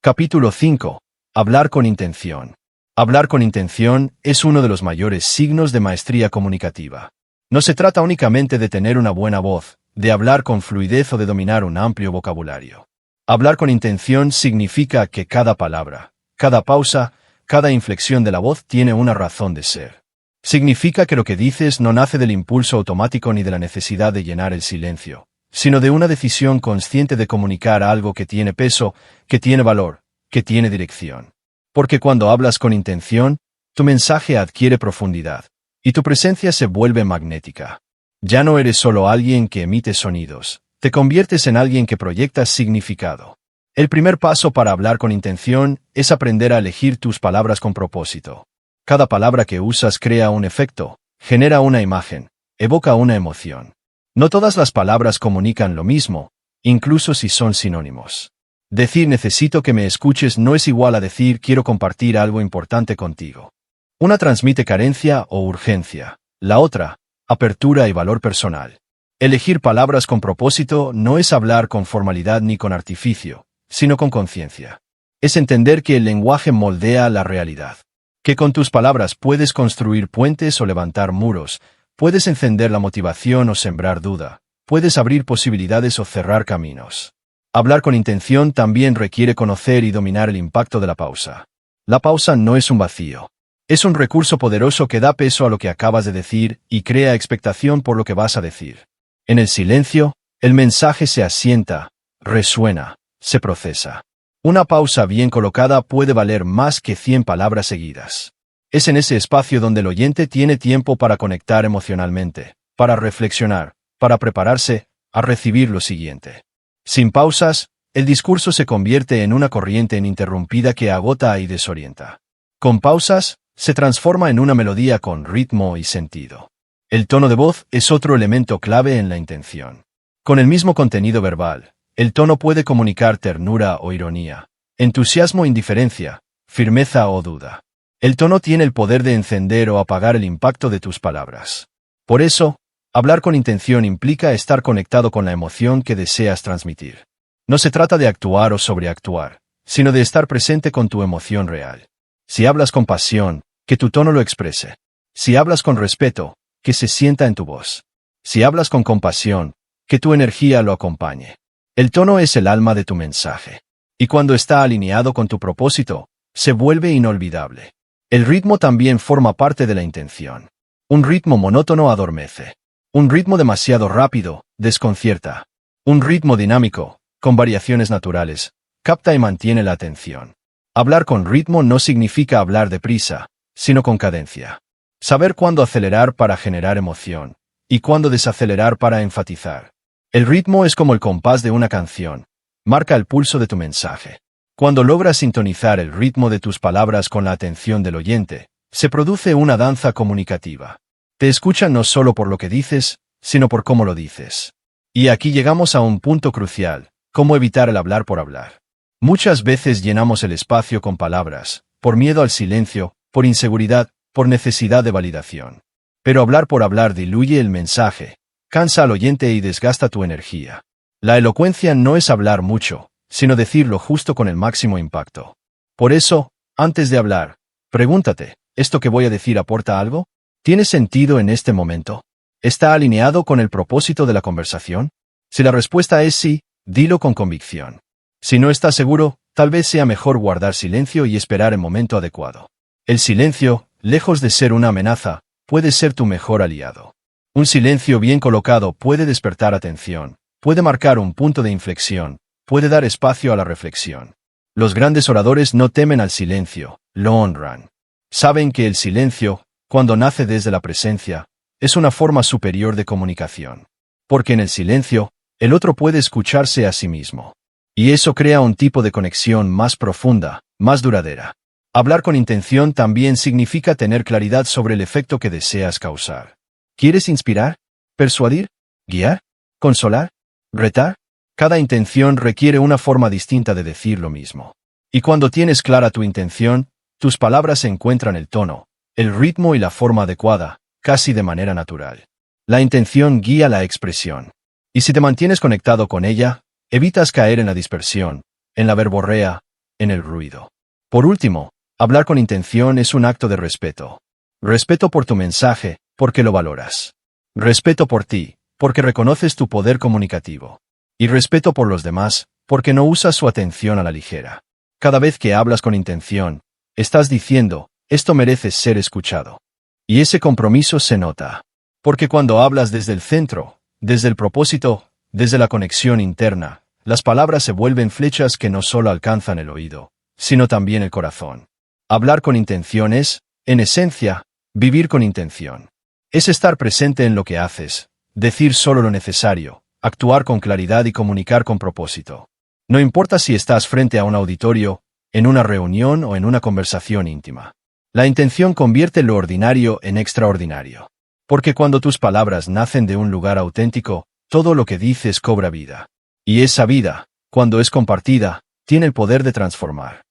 Capítulo 5. Hablar con intención. Hablar con intención es uno de los mayores signos de maestría comunicativa. No se trata únicamente de tener una buena voz, de hablar con fluidez o de dominar un amplio vocabulario. Hablar con intención significa que cada palabra, cada pausa, cada inflexión de la voz tiene una razón de ser. Significa que lo que dices no nace del impulso automático ni de la necesidad de llenar el silencio, sino de una decisión consciente de comunicar algo que tiene peso, que tiene valor, que tiene dirección. Porque cuando hablas con intención, tu mensaje adquiere profundidad, y tu presencia se vuelve magnética. Ya no eres solo alguien que emite sonidos, te conviertes en alguien que proyecta significado. El primer paso para hablar con intención es aprender a elegir tus palabras con propósito. Cada palabra que usas crea un efecto, genera una imagen, evoca una emoción. No todas las palabras comunican lo mismo, incluso si son sinónimos. Decir necesito que me escuches no es igual a decir quiero compartir algo importante contigo. Una transmite carencia o urgencia, la otra, apertura y valor personal. Elegir palabras con propósito no es hablar con formalidad ni con artificio, sino con conciencia. Es entender que el lenguaje moldea la realidad. Que con tus palabras puedes construir puentes o levantar muros, puedes encender la motivación o sembrar duda, puedes abrir posibilidades o cerrar caminos. Hablar con intención también requiere conocer y dominar el impacto de la pausa. La pausa no es un vacío. Es un recurso poderoso que da peso a lo que acabas de decir y crea expectación por lo que vas a decir. En el silencio, el mensaje se asienta, resuena, se procesa. Una pausa bien colocada puede valer más que 100 palabras seguidas. Es en ese espacio donde el oyente tiene tiempo para conectar emocionalmente, para reflexionar, para prepararse a recibir lo siguiente. Sin pausas, el discurso se convierte en una corriente ininterrumpida que agota y desorienta. Con pausas, se transforma en una melodía con ritmo y sentido. El tono de voz es otro elemento clave en la intención. Con el mismo contenido verbal, el tono puede comunicar ternura o ironía, entusiasmo o indiferencia, firmeza o duda. El tono tiene el poder de encender o apagar el impacto de tus palabras. Por eso, hablar con intención implica estar conectado con la emoción que deseas transmitir. No se trata de actuar o sobreactuar, sino de estar presente con tu emoción real. Si hablas con pasión, que tu tono lo exprese. Si hablas con respeto, que se sienta en tu voz. Si hablas con compasión, que tu energía lo acompañe. El tono es el alma de tu mensaje. Y cuando está alineado con tu propósito, se vuelve inolvidable. El ritmo también forma parte de la intención. Un ritmo monótono adormece. Un ritmo demasiado rápido, desconcierta. Un ritmo dinámico, con variaciones naturales, capta y mantiene la atención. Hablar con ritmo no significa hablar deprisa, sino con cadencia. Saber cuándo acelerar para generar emoción, y cuándo desacelerar para enfatizar. El ritmo es como el compás de una canción. Marca el pulso de tu mensaje. Cuando logras sintonizar el ritmo de tus palabras con la atención del oyente, se produce una danza comunicativa. Te escuchan no solo por lo que dices, sino por cómo lo dices. Y aquí llegamos a un punto crucial: cómo evitar el hablar por hablar. Muchas veces llenamos el espacio con palabras, por miedo al silencio, por inseguridad, por necesidad de validación. Pero hablar por hablar diluye el mensaje, cansa al oyente y desgasta tu energía. La elocuencia no es hablar mucho, sino decir lo justo con el máximo impacto. Por eso, antes de hablar, pregúntate, ¿esto que voy a decir aporta algo? ¿Tiene sentido en este momento? ¿Está alineado con el propósito de la conversación? Si la respuesta es sí, dilo con convicción. Si no estás seguro, tal vez sea mejor guardar silencio y esperar el momento adecuado. El silencio, lejos de ser una amenaza, puede ser tu mejor aliado. Un silencio bien colocado puede despertar atención, puede marcar un punto de inflexión, puede dar espacio a la reflexión. Los grandes oradores no temen al silencio, lo honran. Saben que el silencio, cuando nace desde la presencia, es una forma superior de comunicación. Porque en el silencio, el otro puede escucharse a sí mismo. Y eso crea un tipo de conexión más profunda, más duradera. Hablar con intención también significa tener claridad sobre el efecto que deseas causar. ¿Quieres inspirar? ¿Persuadir? ¿Guiar? ¿Consolar? ¿Retar? Cada intención requiere una forma distinta de decir lo mismo. Y cuando tienes clara tu intención, tus palabras encuentran el tono, el ritmo y la forma adecuada, casi de manera natural. La intención guía la expresión. Y si te mantienes conectado con ella, evitas caer en la dispersión, en la verborrea, en el ruido. Por último, hablar con intención es un acto de respeto. Respeto por tu mensaje, porque lo valoras. Respeto por ti, porque reconoces tu poder comunicativo. Y respeto por los demás, porque no usas su atención a la ligera. Cada vez que hablas con intención, estás diciendo, esto merece ser escuchado. Y ese compromiso se nota. Porque cuando hablas desde el centro, desde el propósito, desde la conexión interna, las palabras se vuelven flechas que no solo alcanzan el oído, sino también el corazón. Hablar con intención es, en esencia, vivir con intención. Es estar presente en lo que haces, decir solo lo necesario, actuar con claridad y comunicar con propósito. No importa si estás frente a un auditorio, en una reunión o en una conversación íntima. La intención convierte lo ordinario en extraordinario. Porque cuando tus palabras nacen de un lugar auténtico, todo lo que dices cobra vida. Y esa vida, cuando es compartida, tiene el poder de transformar.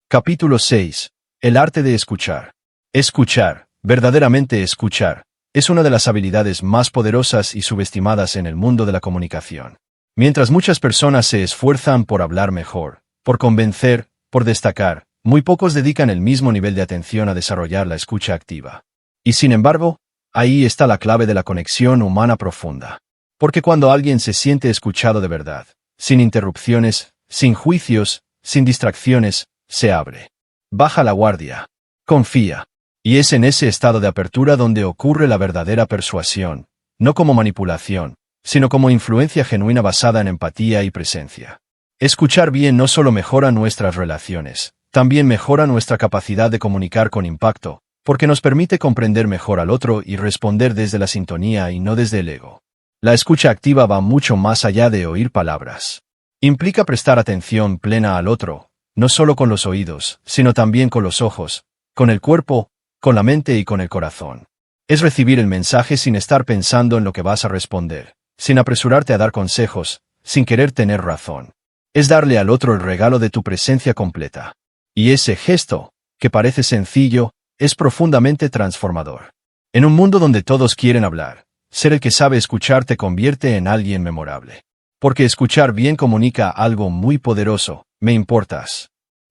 Capítulo 6. El arte de escuchar. Escuchar, verdaderamente escuchar, es una de las habilidades más poderosas y subestimadas en el mundo de la comunicación. Mientras muchas personas se esfuerzan por hablar mejor, por convencer, por destacar, muy pocos dedican el mismo nivel de atención a desarrollar la escucha activa. Y sin embargo, ahí está la clave de la conexión humana profunda. Porque cuando alguien se siente escuchado de verdad, sin interrupciones, sin juicios, sin distracciones, se abre. Baja la guardia. Confía. Y es en ese estado de apertura donde ocurre la verdadera persuasión, no como manipulación, sino como influencia genuina basada en empatía y presencia. Escuchar bien no solo mejora nuestras relaciones, también mejora nuestra capacidad de comunicar con impacto, porque nos permite comprender mejor al otro y responder desde la sintonía y no desde el ego. La escucha activa va mucho más allá de oír palabras. Implica prestar atención plena al otro, no solo con los oídos, sino también con los ojos, con el cuerpo, con la mente y con el corazón. Es recibir el mensaje sin estar pensando en lo que vas a responder, sin apresurarte a dar consejos, sin querer tener razón. Es darle al otro el regalo de tu presencia completa. Y ese gesto, que parece sencillo, es profundamente transformador. En un mundo donde todos quieren hablar, ser el que sabe escuchar te convierte en alguien memorable. Porque escuchar bien comunica algo muy poderoso, me importas.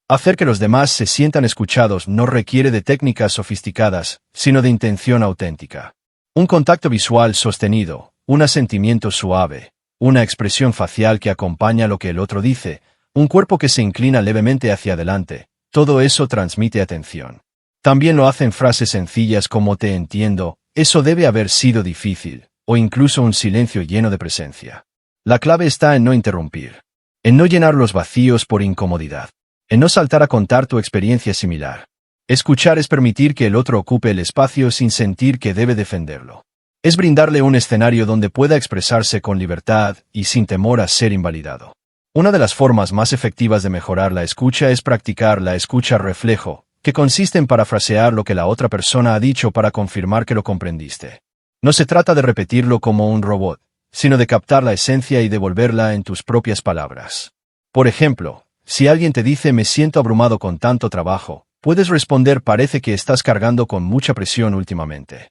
Hacer que los demás se sientan escuchados no requiere de técnicas sofisticadas, sino de intención auténtica. Un contacto visual sostenido, un asentimiento suave, una expresión facial que acompaña lo que el otro dice, un cuerpo que se inclina levemente hacia adelante, todo eso transmite atención. También lo hacen frases sencillas como te entiendo, eso debe haber sido difícil, o incluso un silencio lleno de presencia. La clave está en no interrumpir, en no llenar los vacíos por incomodidad, en no saltar a contar tu experiencia similar. Escuchar es permitir que el otro ocupe el espacio sin sentir que debe defenderlo. Es brindarle un escenario donde pueda expresarse con libertad y sin temor a ser invalidado. Una de las formas más efectivas de mejorar la escucha es practicar la escucha reflejo, que consiste en parafrasear lo que la otra persona ha dicho para confirmar que lo comprendiste. No se trata de repetirlo como un robot, sino de captar la esencia y devolverla en tus propias palabras. Por ejemplo, si alguien te dice me siento abrumado con tanto trabajo, puedes responder parece que estás cargando con mucha presión últimamente.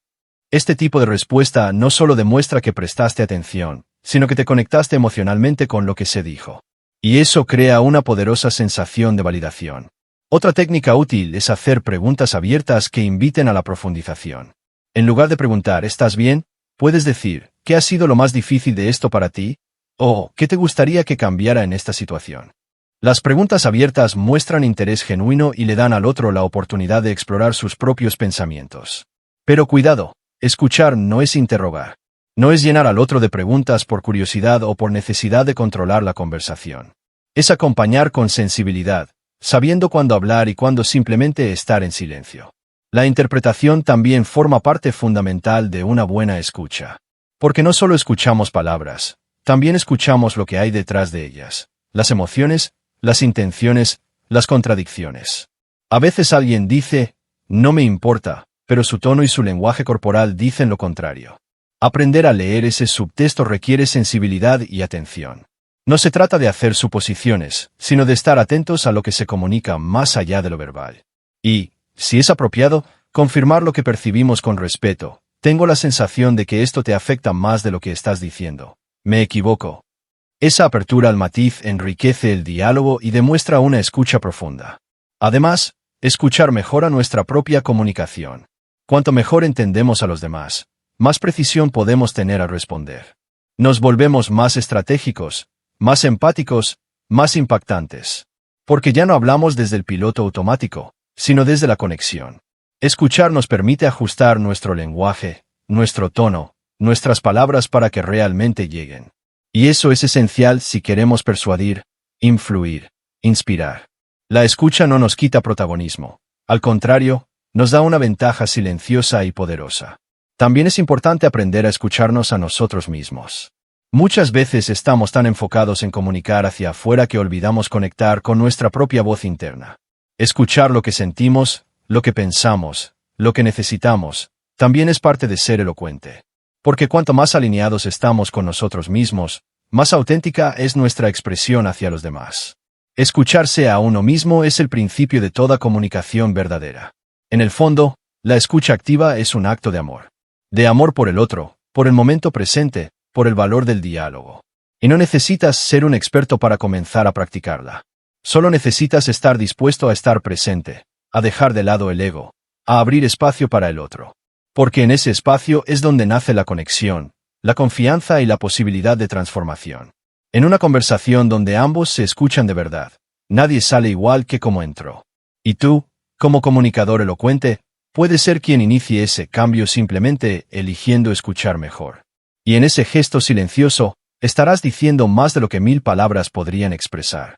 Este tipo de respuesta no solo demuestra que prestaste atención, sino que te conectaste emocionalmente con lo que se dijo. Y eso crea una poderosa sensación de validación. Otra técnica útil es hacer preguntas abiertas que inviten a la profundización. En lugar de preguntar ¿estás bien?, puedes decir ¿qué ha sido lo más difícil de esto para ti? O ¿qué te gustaría que cambiara en esta situación? Las preguntas abiertas muestran interés genuino y le dan al otro la oportunidad de explorar sus propios pensamientos. Pero cuidado, escuchar no es interrogar. No es llenar al otro de preguntas por curiosidad o por necesidad de controlar la conversación. Es acompañar con sensibilidad, sabiendo cuándo hablar y cuándo simplemente estar en silencio. La interpretación también forma parte fundamental de una buena escucha. Porque no solo escuchamos palabras, también escuchamos lo que hay detrás de ellas, las emociones, las intenciones, las contradicciones. A veces alguien dice, no me importa, pero su tono y su lenguaje corporal dicen lo contrario. Aprender a leer ese subtexto requiere sensibilidad y atención. No se trata de hacer suposiciones, sino de estar atentos a lo que se comunica más allá de lo verbal. Y, si es apropiado, confirmar lo que percibimos con respeto. Tengo la sensación de que esto te afecta más de lo que estás diciendo. ¿Me equivoco? Esa apertura al matiz enriquece el diálogo y demuestra una escucha profunda. Además, escuchar mejora nuestra propia comunicación. Cuanto mejor entendemos a los demás, más precisión podemos tener al responder. Nos volvemos más estratégicos, más empáticos, más impactantes. Porque ya no hablamos desde el piloto automático, sino desde la conexión. Escuchar nos permite ajustar nuestro lenguaje, nuestro tono, nuestras palabras para que realmente lleguen. Y eso es esencial si queremos persuadir, influir, inspirar. La escucha no nos quita protagonismo. Al contrario, nos da una ventaja silenciosa y poderosa. También es importante aprender a escucharnos a nosotros mismos. Muchas veces estamos tan enfocados en comunicar hacia afuera que olvidamos conectar con nuestra propia voz interna. Escuchar lo que sentimos, lo que pensamos, lo que necesitamos, también es parte de ser elocuente. Porque cuanto más alineados estamos con nosotros mismos, más auténtica es nuestra expresión hacia los demás. Escucharse a uno mismo es el principio de toda comunicación verdadera. En el fondo, la escucha activa es un acto de amor. De amor por el otro, por el momento presente, por el valor del diálogo. Y no necesitas ser un experto para comenzar a practicarla. Solo necesitas estar dispuesto a estar presente, a dejar de lado el ego, a abrir espacio para el otro. Porque en ese espacio es donde nace la conexión, la confianza y la posibilidad de transformación. En una conversación donde ambos se escuchan de verdad, nadie sale igual que como entró. Y tú, como comunicador elocuente, puedes ser quien inicie ese cambio simplemente eligiendo escuchar mejor. Y en ese gesto silencioso, estarás diciendo más de lo que 1000 palabras podrían expresar.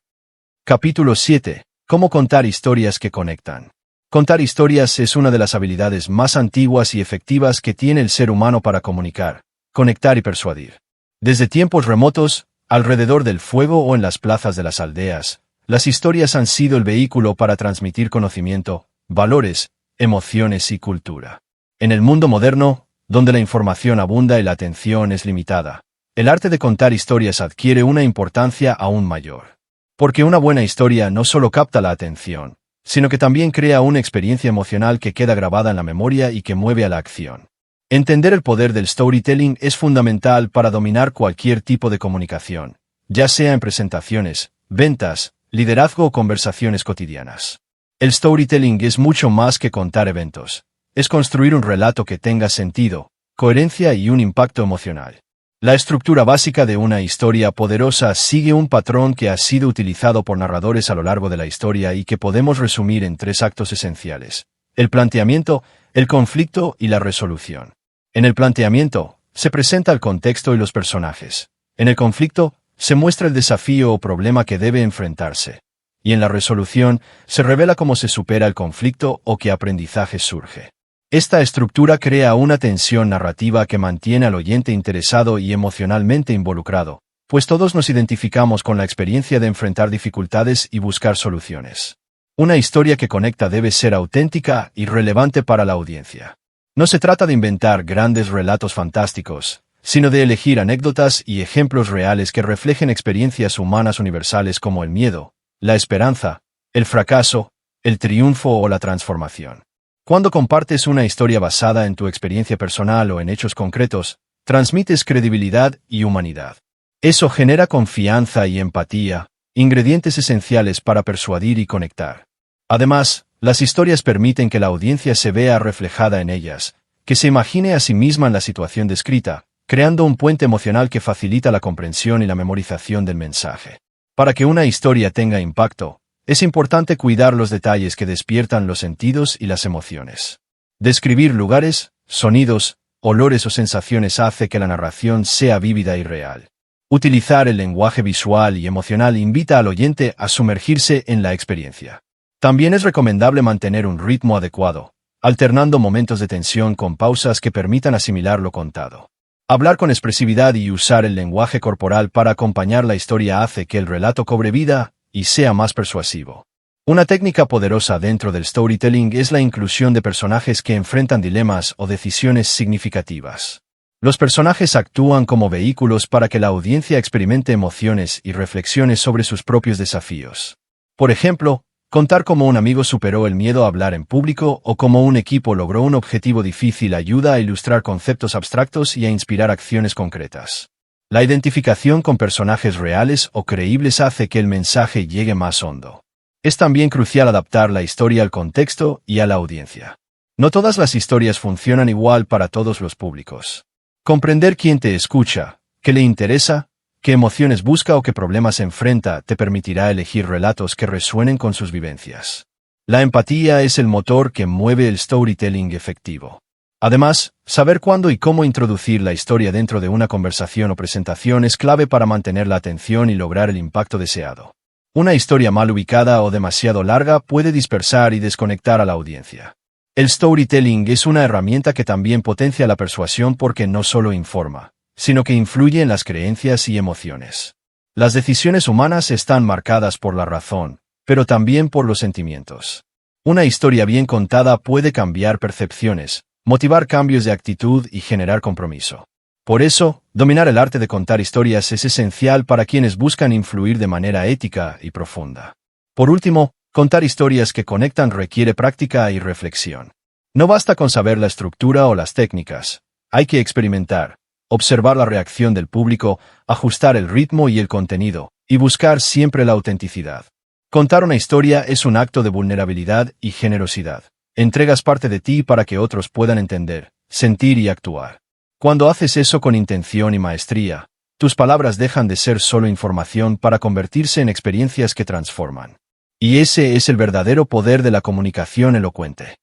Capítulo 7. Cómo contar historias que conectan. Contar historias es una de las habilidades más antiguas y efectivas que tiene el ser humano para comunicar, conectar y persuadir. Desde tiempos remotos, alrededor del fuego o en las plazas de las aldeas, las historias han sido el vehículo para transmitir conocimiento, valores, emociones y cultura. En el mundo moderno, donde la información abunda y la atención es limitada, el arte de contar historias adquiere una importancia aún mayor. Porque una buena historia no solo capta la atención, sino que también crea una experiencia emocional que queda grabada en la memoria y que mueve a la acción. Entender el poder del storytelling es fundamental para dominar cualquier tipo de comunicación, ya sea en presentaciones, ventas, liderazgo o conversaciones cotidianas. El storytelling es mucho más que contar eventos. Es construir un relato que tenga sentido, coherencia y un impacto emocional. La estructura básica de una historia poderosa sigue un patrón que ha sido utilizado por narradores a lo largo de la historia y que podemos resumir en 3 actos esenciales: el planteamiento, el conflicto y la resolución. En el planteamiento, se presenta el contexto y los personajes. En el conflicto, se muestra el desafío o problema que debe enfrentarse. Y en la resolución, se revela cómo se supera el conflicto o qué aprendizaje surge. Esta estructura crea una tensión narrativa que mantiene al oyente interesado y emocionalmente involucrado, pues todos nos identificamos con la experiencia de enfrentar dificultades y buscar soluciones. Una historia que conecta debe ser auténtica y relevante para la audiencia. No se trata de inventar grandes relatos fantásticos, sino de elegir anécdotas y ejemplos reales que reflejen experiencias humanas universales como el miedo, la esperanza, el fracaso, el triunfo o la transformación. Cuando compartes una historia basada en tu experiencia personal o en hechos concretos, transmites credibilidad y humanidad. Eso genera confianza y empatía, ingredientes esenciales para persuadir y conectar. Además, las historias permiten que la audiencia se vea reflejada en ellas, que se imagine a sí misma en la situación descrita, creando un puente emocional que facilita la comprensión y la memorización del mensaje. Para que una historia tenga impacto, es importante cuidar los detalles que despiertan los sentidos y las emociones. Describir lugares, sonidos, olores o sensaciones hace que la narración sea vívida y real. Utilizar el lenguaje visual y emocional invita al oyente a sumergirse en la experiencia. También es recomendable mantener un ritmo adecuado, alternando momentos de tensión con pausas que permitan asimilar lo contado. Hablar con expresividad y usar el lenguaje corporal para acompañar la historia hace que el relato cobre vida y sea más persuasivo. Una técnica poderosa dentro del storytelling es la inclusión de personajes que enfrentan dilemas o decisiones significativas. Los personajes actúan como vehículos para que la audiencia experimente emociones y reflexiones sobre sus propios desafíos. Por ejemplo, contar cómo un amigo superó el miedo a hablar en público o cómo un equipo logró un objetivo difícil ayuda a ilustrar conceptos abstractos y a inspirar acciones concretas. La identificación con personajes reales o creíbles hace que el mensaje llegue más hondo. Es también crucial adaptar la historia al contexto y a la audiencia. No todas las historias funcionan igual para todos los públicos. Comprender quién te escucha, qué le interesa, qué emociones busca o qué problemas enfrenta te permitirá elegir relatos que resuenen con sus vivencias. La empatía es el motor que mueve el storytelling efectivo. Además, saber cuándo y cómo introducir la historia dentro de una conversación o presentación es clave para mantener la atención y lograr el impacto deseado. Una historia mal ubicada o demasiado larga puede dispersar y desconectar a la audiencia. El storytelling es una herramienta que también potencia la persuasión porque no solo informa, sino que influye en las creencias y emociones. Las decisiones humanas están marcadas por la razón, pero también por los sentimientos. Una historia bien contada puede cambiar percepciones, motivar cambios de actitud y generar compromiso. Por eso, dominar el arte de contar historias es esencial para quienes buscan influir de manera ética y profunda. Por último, contar historias que conectan requiere práctica y reflexión. No basta con saber la estructura o las técnicas, hay que experimentar, observar la reacción del público, ajustar el ritmo y el contenido, y buscar siempre la autenticidad. Contar una historia es un acto de vulnerabilidad y generosidad. Entregas parte de ti para que otros puedan entender, sentir y actuar. Cuando haces eso con intención y maestría, tus palabras dejan de ser solo información para convertirse en experiencias que transforman. Y ese es el verdadero poder de la comunicación elocuente.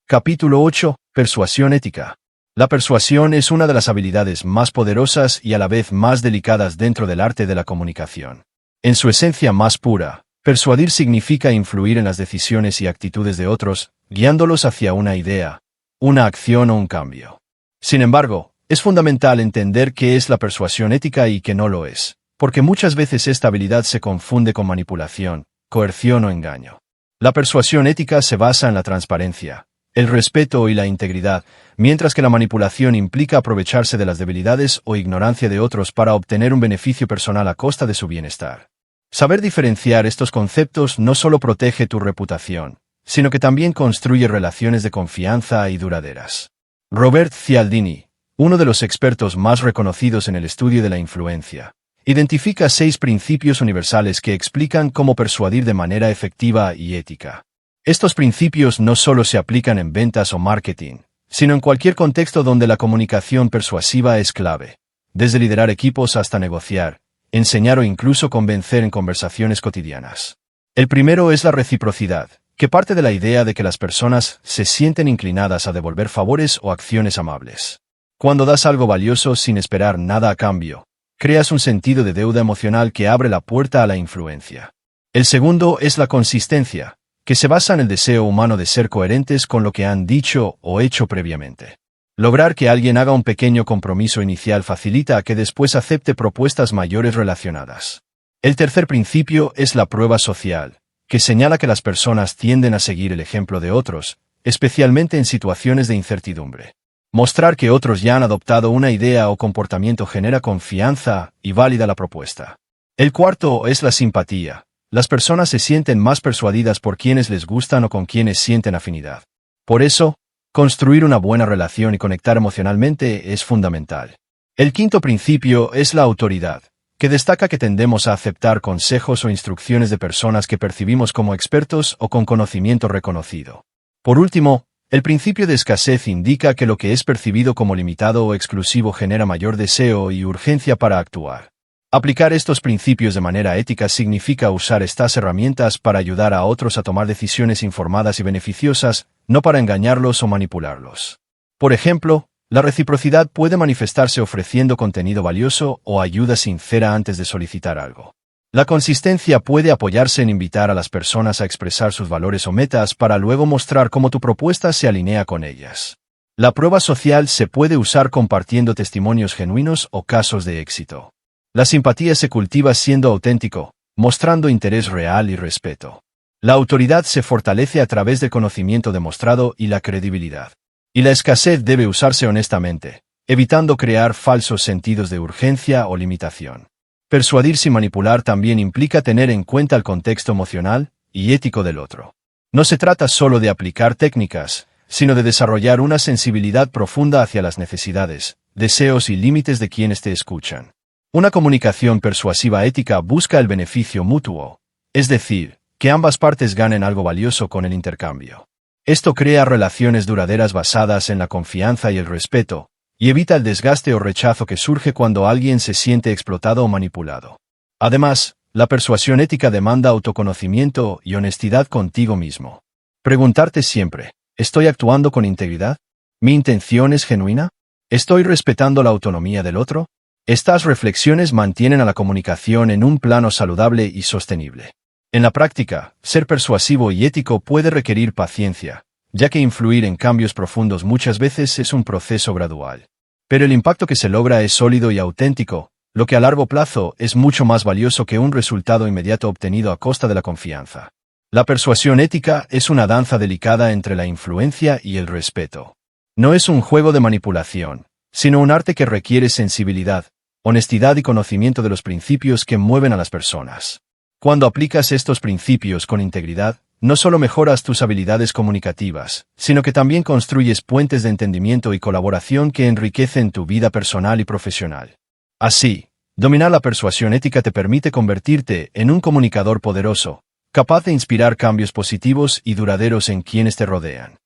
Capítulo 8. Persuasión ética. La persuasión es una de las habilidades más poderosas y a la vez más delicadas dentro del arte de la comunicación. En su esencia más pura, persuadir significa influir en las decisiones y actitudes de otros, guiándolos hacia una idea, una acción o un cambio. Sin embargo, es fundamental entender qué es la persuasión ética y qué no lo es, porque muchas veces esta habilidad se confunde con manipulación, coerción o engaño. La persuasión ética se basa en la transparencia, el respeto y la integridad, mientras que la manipulación implica aprovecharse de las debilidades o ignorancia de otros para obtener un beneficio personal a costa de su bienestar. Saber diferenciar estos conceptos no solo protege tu reputación, sino que también construye relaciones de confianza y duraderas. Robert Cialdini, uno de los expertos más reconocidos en el estudio de la influencia, identifica 6 principios universales que explican cómo persuadir de manera efectiva y ética. Estos principios no solo se aplican en ventas o marketing, sino en cualquier contexto donde la comunicación persuasiva es clave, desde liderar equipos hasta negociar, enseñar o incluso convencer en conversaciones cotidianas. El primero es la reciprocidad, que parte de la idea de que las personas se sienten inclinadas a devolver favores o acciones amables. Cuando das algo valioso sin esperar nada a cambio, creas un sentido de deuda emocional que abre la puerta a la influencia. El segundo es la consistencia, que se basa en el deseo humano de ser coherentes con lo que han dicho o hecho previamente. Lograr que alguien haga un pequeño compromiso inicial facilita que después acepte propuestas mayores relacionadas. El tercer principio es la prueba social, que señala que las personas tienden a seguir el ejemplo de otros, especialmente en situaciones de incertidumbre. Mostrar que otros ya han adoptado una idea o comportamiento genera confianza y válida la propuesta. El cuarto es la simpatía. Las personas se sienten más persuadidas por quienes les gustan o con quienes sienten afinidad. Por eso, construir una buena relación y conectar emocionalmente es fundamental. El quinto principio es la autoridad, que destaca que tendemos a aceptar consejos o instrucciones de personas que percibimos como expertos o con conocimiento reconocido. Por último, el principio de escasez indica que lo que es percibido como limitado o exclusivo genera mayor deseo y urgencia para actuar. Aplicar estos principios de manera ética significa usar estas herramientas para ayudar a otros a tomar decisiones informadas y beneficiosas, no para engañarlos o manipularlos. Por ejemplo, la reciprocidad puede manifestarse ofreciendo contenido valioso o ayuda sincera antes de solicitar algo. La consistencia puede apoyarse en invitar a las personas a expresar sus valores o metas para luego mostrar cómo tu propuesta se alinea con ellas. La prueba social se puede usar compartiendo testimonios genuinos o casos de éxito. La simpatía se cultiva siendo auténtico, mostrando interés real y respeto. La autoridad se fortalece a través del conocimiento demostrado y la credibilidad. Y la escasez debe usarse honestamente, evitando crear falsos sentidos de urgencia o limitación. Persuadir sin manipular también implica tener en cuenta el contexto emocional y ético del otro. No se trata solo de aplicar técnicas, sino de desarrollar una sensibilidad profunda hacia las necesidades, deseos y límites de quienes te escuchan. Una comunicación persuasiva ética busca el beneficio mutuo, es decir, que ambas partes ganen algo valioso con el intercambio. Esto crea relaciones duraderas basadas en la confianza y el respeto, y evita el desgaste o rechazo que surge cuando alguien se siente explotado o manipulado. Además, la persuasión ética demanda autoconocimiento y honestidad contigo mismo. Preguntarte siempre, ¿estoy actuando con integridad? ¿Mi intención es genuina? ¿Estoy respetando la autonomía del otro? Estas reflexiones mantienen a la comunicación en un plano saludable y sostenible. En la práctica, ser persuasivo y ético puede requerir paciencia, ya que influir en cambios profundos muchas veces es un proceso gradual. Pero el impacto que se logra es sólido y auténtico, lo que a largo plazo es mucho más valioso que un resultado inmediato obtenido a costa de la confianza. La persuasión ética es una danza delicada entre la influencia y el respeto. No es un juego de manipulación, sino un arte que requiere sensibilidad, honestidad y conocimiento de los principios que mueven a las personas. Cuando aplicas estos principios con integridad, no solo mejoras tus habilidades comunicativas, sino que también construyes puentes de entendimiento y colaboración que enriquecen tu vida personal y profesional. Así, dominar la persuasión ética te permite convertirte en un comunicador poderoso, capaz de inspirar cambios positivos y duraderos en quienes te rodean.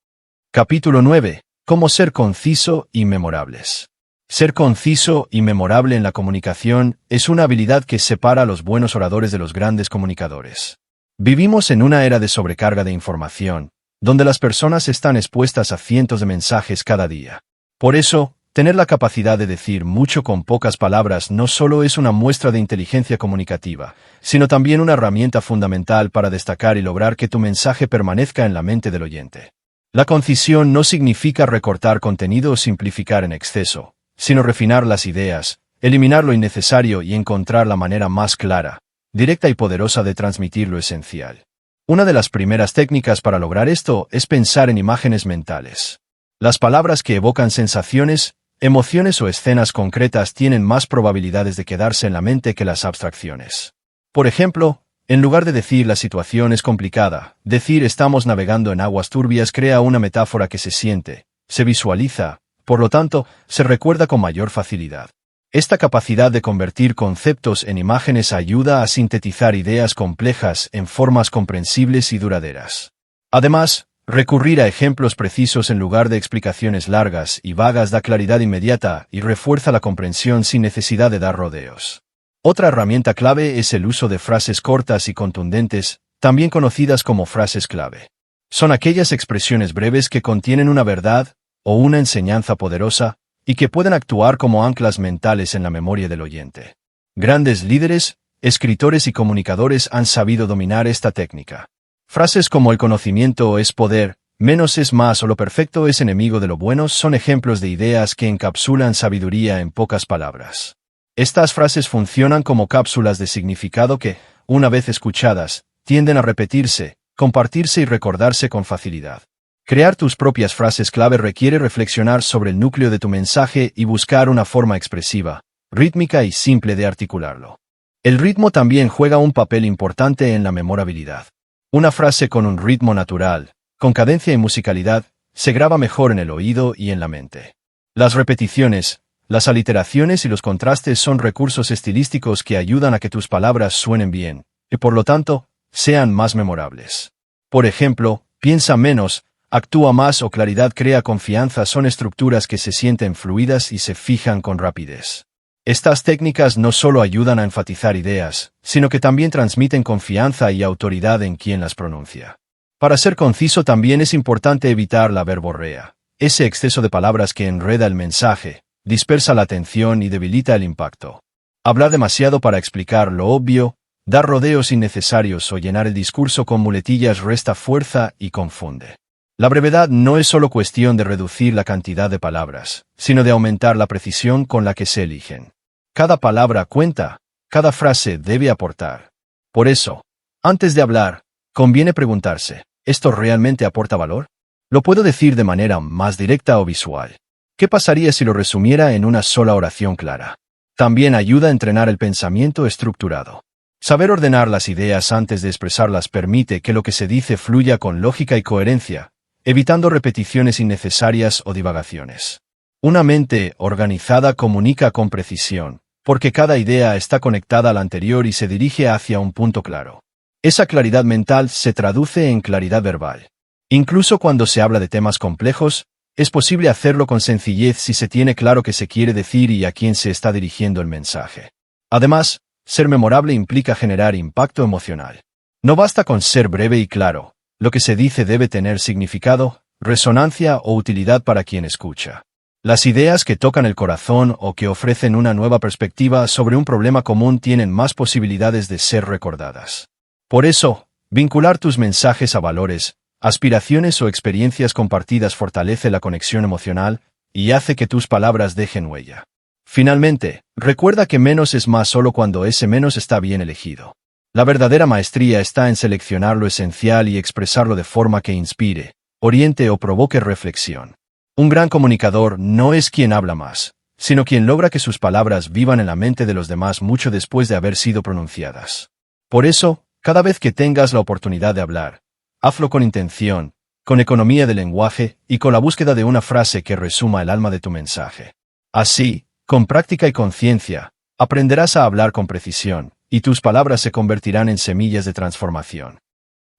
Capítulo 9. Cómo ser conciso y memorables. Ser conciso y memorable en la comunicación es una habilidad que separa a los buenos oradores de los grandes comunicadores. Vivimos en una era de sobrecarga de información, donde las personas están expuestas a cientos de mensajes cada día. Por eso, tener la capacidad de decir mucho con pocas palabras no solo es una muestra de inteligencia comunicativa, sino también una herramienta fundamental para destacar y lograr que tu mensaje permanezca en la mente del oyente. La concisión no significa recortar contenido o simplificar en exceso, sino refinar las ideas, eliminar lo innecesario y encontrar la manera más clara, directa y poderosa de transmitir lo esencial. Una de las primeras técnicas para lograr esto es pensar en imágenes mentales. Las palabras que evocan sensaciones, emociones o escenas concretas tienen más probabilidades de quedarse en la mente que las abstracciones. Por ejemplo, en lugar de decir la situación es complicada, decir estamos navegando en aguas turbias crea una metáfora que se siente, se visualiza, por lo tanto, se recuerda con mayor facilidad. Esta capacidad de convertir conceptos en imágenes ayuda a sintetizar ideas complejas en formas comprensibles y duraderas. Además, recurrir a ejemplos precisos en lugar de explicaciones largas y vagas da claridad inmediata y refuerza la comprensión sin necesidad de dar rodeos. Otra herramienta clave es el uso de frases cortas y contundentes, también conocidas como frases clave. Son aquellas expresiones breves que contienen una verdad o una enseñanza poderosa y que pueden actuar como anclas mentales en la memoria del oyente. Grandes líderes, escritores y comunicadores han sabido dominar esta técnica. Frases como el conocimiento es poder, menos es más o lo perfecto es enemigo de lo bueno son ejemplos de ideas que encapsulan sabiduría en pocas palabras. Estas frases funcionan como cápsulas de significado que, una vez escuchadas, tienden a repetirse, compartirse y recordarse con facilidad. Crear tus propias frases clave requiere reflexionar sobre el núcleo de tu mensaje y buscar una forma expresiva, rítmica y simple de articularlo. El ritmo también juega un papel importante en la memorabilidad. Una frase con un ritmo natural, con cadencia y musicalidad, se graba mejor en el oído y en la mente. Las repeticiones, las aliteraciones y los contrastes son recursos estilísticos que ayudan a que tus palabras suenen bien, y por lo tanto, sean más memorables. Por ejemplo, piensa menos, actúa más o claridad crea confianza son estructuras que se sienten fluidas y se fijan con rapidez. Estas técnicas no solo ayudan a enfatizar ideas, sino que también transmiten confianza y autoridad en quien las pronuncia. Para ser conciso también es importante evitar la verborrea, ese exceso de palabras que enreda el mensaje, dispersa la atención y debilita el impacto. Hablar demasiado para explicar lo obvio, Dar rodeos innecesarios o llenar el discurso con muletillas resta fuerza y confunde. La brevedad no es solo cuestión de reducir la cantidad de palabras, sino de aumentar la precisión con la que se eligen. Cada palabra cuenta, cada frase debe aportar. Por eso, antes de hablar, conviene preguntarse, ¿esto realmente aporta valor? ¿Lo puedo decir de manera más directa o visual? ¿Qué pasaría si lo resumiera en una sola oración clara? También ayuda a entrenar el pensamiento estructurado. Saber ordenar las ideas antes de expresarlas permite que lo que se dice fluya con lógica y coherencia, evitando repeticiones innecesarias o divagaciones. Una mente organizada comunica con precisión, porque cada idea está conectada a la anterior y se dirige hacia un punto claro. Esa claridad mental se traduce en claridad verbal. Incluso cuando se habla de temas complejos, es posible hacerlo con sencillez si se tiene claro qué se quiere decir y a quién se está dirigiendo el mensaje. Además, ser memorable implica generar impacto emocional. No basta con ser breve y claro, lo que se dice debe tener significado, resonancia o utilidad para quien escucha. Las ideas que tocan el corazón o que ofrecen una nueva perspectiva sobre un problema común tienen más posibilidades de ser recordadas. Por eso, vincular tus mensajes a valores, aspiraciones o experiencias compartidas fortalece la conexión emocional y hace que tus palabras dejen huella. Finalmente, recuerda que menos es más solo cuando ese menos está bien elegido. La verdadera maestría está en seleccionar lo esencial y expresarlo de forma que inspire, oriente o provoque reflexión. Un gran comunicador no es quien habla más, sino quien logra que sus palabras vivan en la mente de los demás mucho después de haber sido pronunciadas. Por eso, cada vez que tengas la oportunidad de hablar, hazlo con intención, con economía de lenguaje y con la búsqueda de una frase que resuma el alma de tu mensaje. Así, con práctica y conciencia, aprenderás a hablar con precisión, y tus palabras se convertirán en semillas de transformación.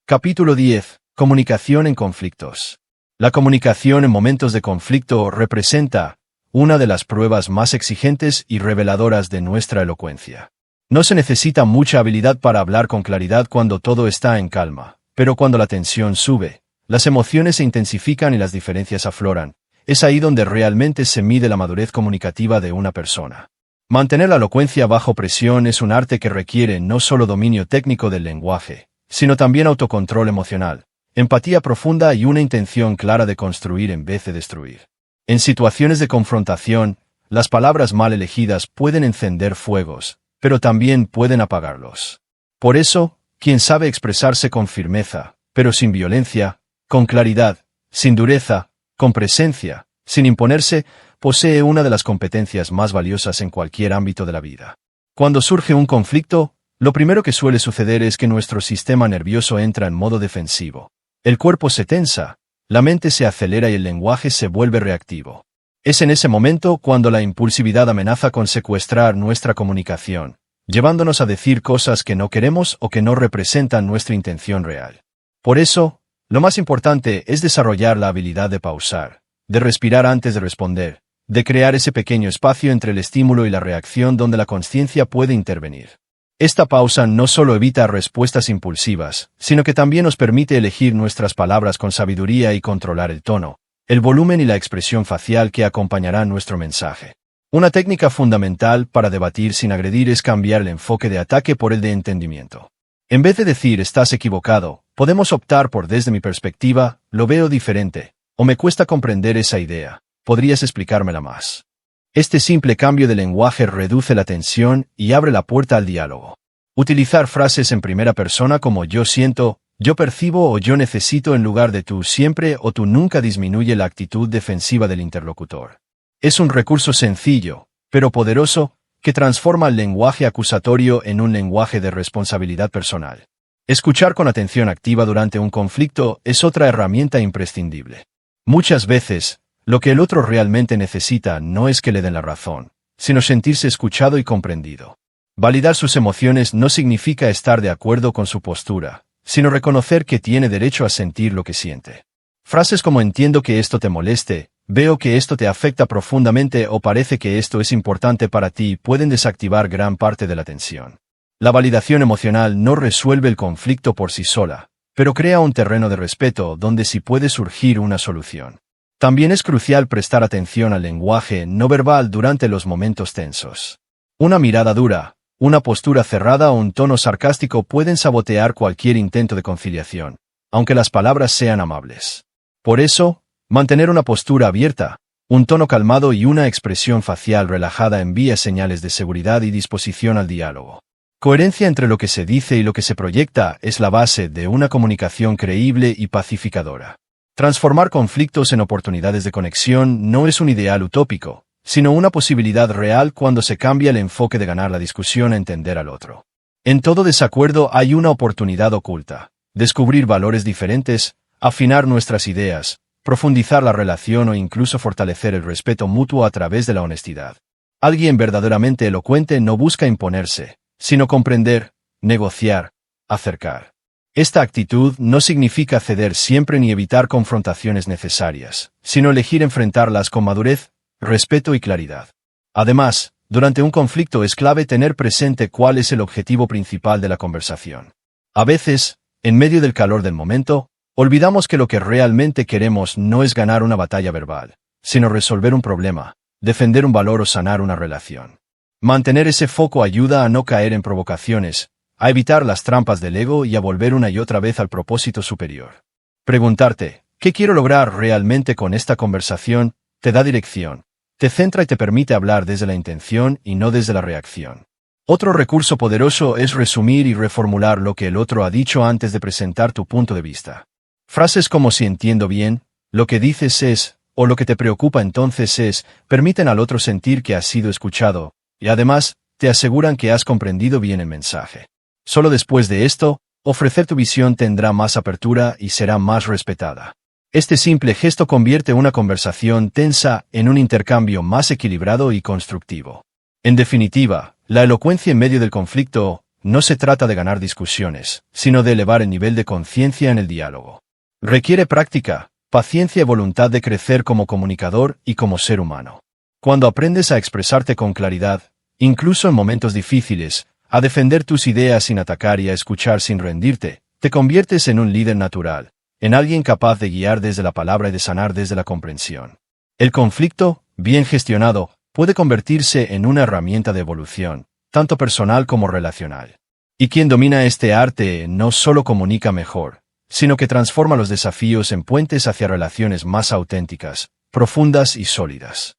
Capítulo 10. Comunicación en conflictos. La comunicación en momentos de conflicto representa una de las pruebas más exigentes y reveladoras de nuestra elocuencia. No se necesita mucha habilidad para hablar con claridad cuando todo está en calma, pero cuando la tensión sube, las emociones se intensifican y las diferencias afloran. Es ahí donde realmente se mide la madurez comunicativa de una persona. Mantener la elocuencia bajo presión es un arte que requiere no solo dominio técnico del lenguaje, sino también autocontrol emocional, empatía profunda y una intención clara de construir en vez de destruir. En situaciones de confrontación, las palabras mal elegidas pueden encender fuegos, pero también pueden apagarlos. Por eso, quien sabe expresarse con firmeza, pero sin violencia, con claridad, sin dureza, con presencia, sin imponerse, posee una de las competencias más valiosas en cualquier ámbito de la vida. Cuando surge un conflicto, lo primero que suele suceder es que nuestro sistema nervioso entra en modo defensivo. El cuerpo se tensa, la mente se acelera y el lenguaje se vuelve reactivo. Es en ese momento cuando la impulsividad amenaza con secuestrar nuestra comunicación, llevándonos a decir cosas que no queremos o que no representan nuestra intención real. Por eso, lo más importante es desarrollar la habilidad de pausar, de respirar antes de responder, de crear ese pequeño espacio entre el estímulo y la reacción donde la conciencia puede intervenir. Esta pausa no solo evita respuestas impulsivas, sino que también nos permite elegir nuestras palabras con sabiduría y controlar el tono, el volumen y la expresión facial que acompañarán nuestro mensaje. Una técnica fundamental para debatir sin agredir es cambiar el enfoque de ataque por el de entendimiento. En vez de decir estás equivocado, podemos optar por desde mi perspectiva, lo veo diferente, o me cuesta comprender esa idea, ¿podrías explicármela más? Este simple cambio de lenguaje reduce la tensión y abre la puerta al diálogo. Utilizar frases en primera persona como yo siento, yo percibo o yo necesito en lugar de tú siempre o tú nunca disminuye la actitud defensiva del interlocutor. Es un recurso sencillo, pero poderoso, que transforma el lenguaje acusatorio en un lenguaje de responsabilidad personal. Escuchar con atención activa durante un conflicto es otra herramienta imprescindible. Muchas veces, lo que el otro realmente necesita no es que le den la razón, sino sentirse escuchado y comprendido. Validar sus emociones no significa estar de acuerdo con su postura, sino reconocer que tiene derecho a sentir lo que siente. Frases como entiendo que esto te moleste, veo que esto te afecta profundamente o parece que esto es importante para ti pueden desactivar gran parte de la tensión. La validación emocional no resuelve el conflicto por sí sola, pero crea un terreno de respeto donde sí puede surgir una solución. También es crucial prestar atención al lenguaje no verbal durante los momentos tensos. Una mirada dura, Una postura cerrada o un tono sarcástico pueden sabotear cualquier intento de conciliación, aunque las palabras sean amables. Por eso, mantener una postura abierta, un tono calmado y una expresión facial relajada envía señales de seguridad y disposición al diálogo. Coherencia entre lo que se dice y lo que se proyecta es la base de una comunicación creíble y pacificadora. Transformar conflictos en oportunidades de conexión no es un ideal utópico, sino una posibilidad real cuando se cambia el enfoque de ganar la discusión a entender al otro. En todo desacuerdo hay una oportunidad oculta: descubrir valores diferentes, afinar nuestras ideas, profundizar la relación o incluso fortalecer el respeto mutuo a través de la honestidad. Alguien verdaderamente elocuente no busca imponerse, sino comprender, negociar, acercar. Esta actitud no significa ceder siempre ni evitar confrontaciones necesarias, sino elegir enfrentarlas con madurez, respeto y claridad. Además, durante un conflicto es clave tener presente cuál es el objetivo principal de la conversación. A veces, en medio del calor del momento, olvidamos que lo que realmente queremos no es ganar una batalla verbal, sino resolver un problema, defender un valor o sanar una relación. Mantener ese foco ayuda a no caer en provocaciones, a evitar las trampas del ego y a volver una y otra vez al propósito superior. Preguntarte, ¿qué quiero lograr realmente con esta conversación?, te da dirección, te centra y te permite hablar desde la intención y no desde la reacción. Otro recurso poderoso es resumir y reformular lo que el otro ha dicho antes de presentar tu punto de vista. Frases como "si entiendo bien", "lo que dices es", o "lo que te preocupa entonces es", permiten al otro sentir que has sido escuchado, y además, te aseguran que has comprendido bien el mensaje. Solo después de esto, ofrecer tu visión tendrá más apertura y será más respetada. Este simple gesto convierte una conversación tensa en un intercambio más equilibrado y constructivo. En definitiva, la elocuencia en medio del conflicto no se trata de ganar discusiones, sino de elevar el nivel de conciencia en el diálogo. Requiere práctica, paciencia y voluntad de crecer como comunicador y como ser humano. Cuando aprendes a expresarte con claridad, incluso en momentos difíciles, a defender tus ideas sin atacar y a escuchar sin rendirte, te conviertes en un líder natural, en alguien capaz de guiar desde la palabra y de sanar desde la comprensión. El conflicto, bien gestionado, puede convertirse en una herramienta de evolución, tanto personal como relacional. Y quien domina este arte no solo comunica mejor, sino que transforma los desafíos en puentes hacia relaciones más auténticas, profundas y sólidas.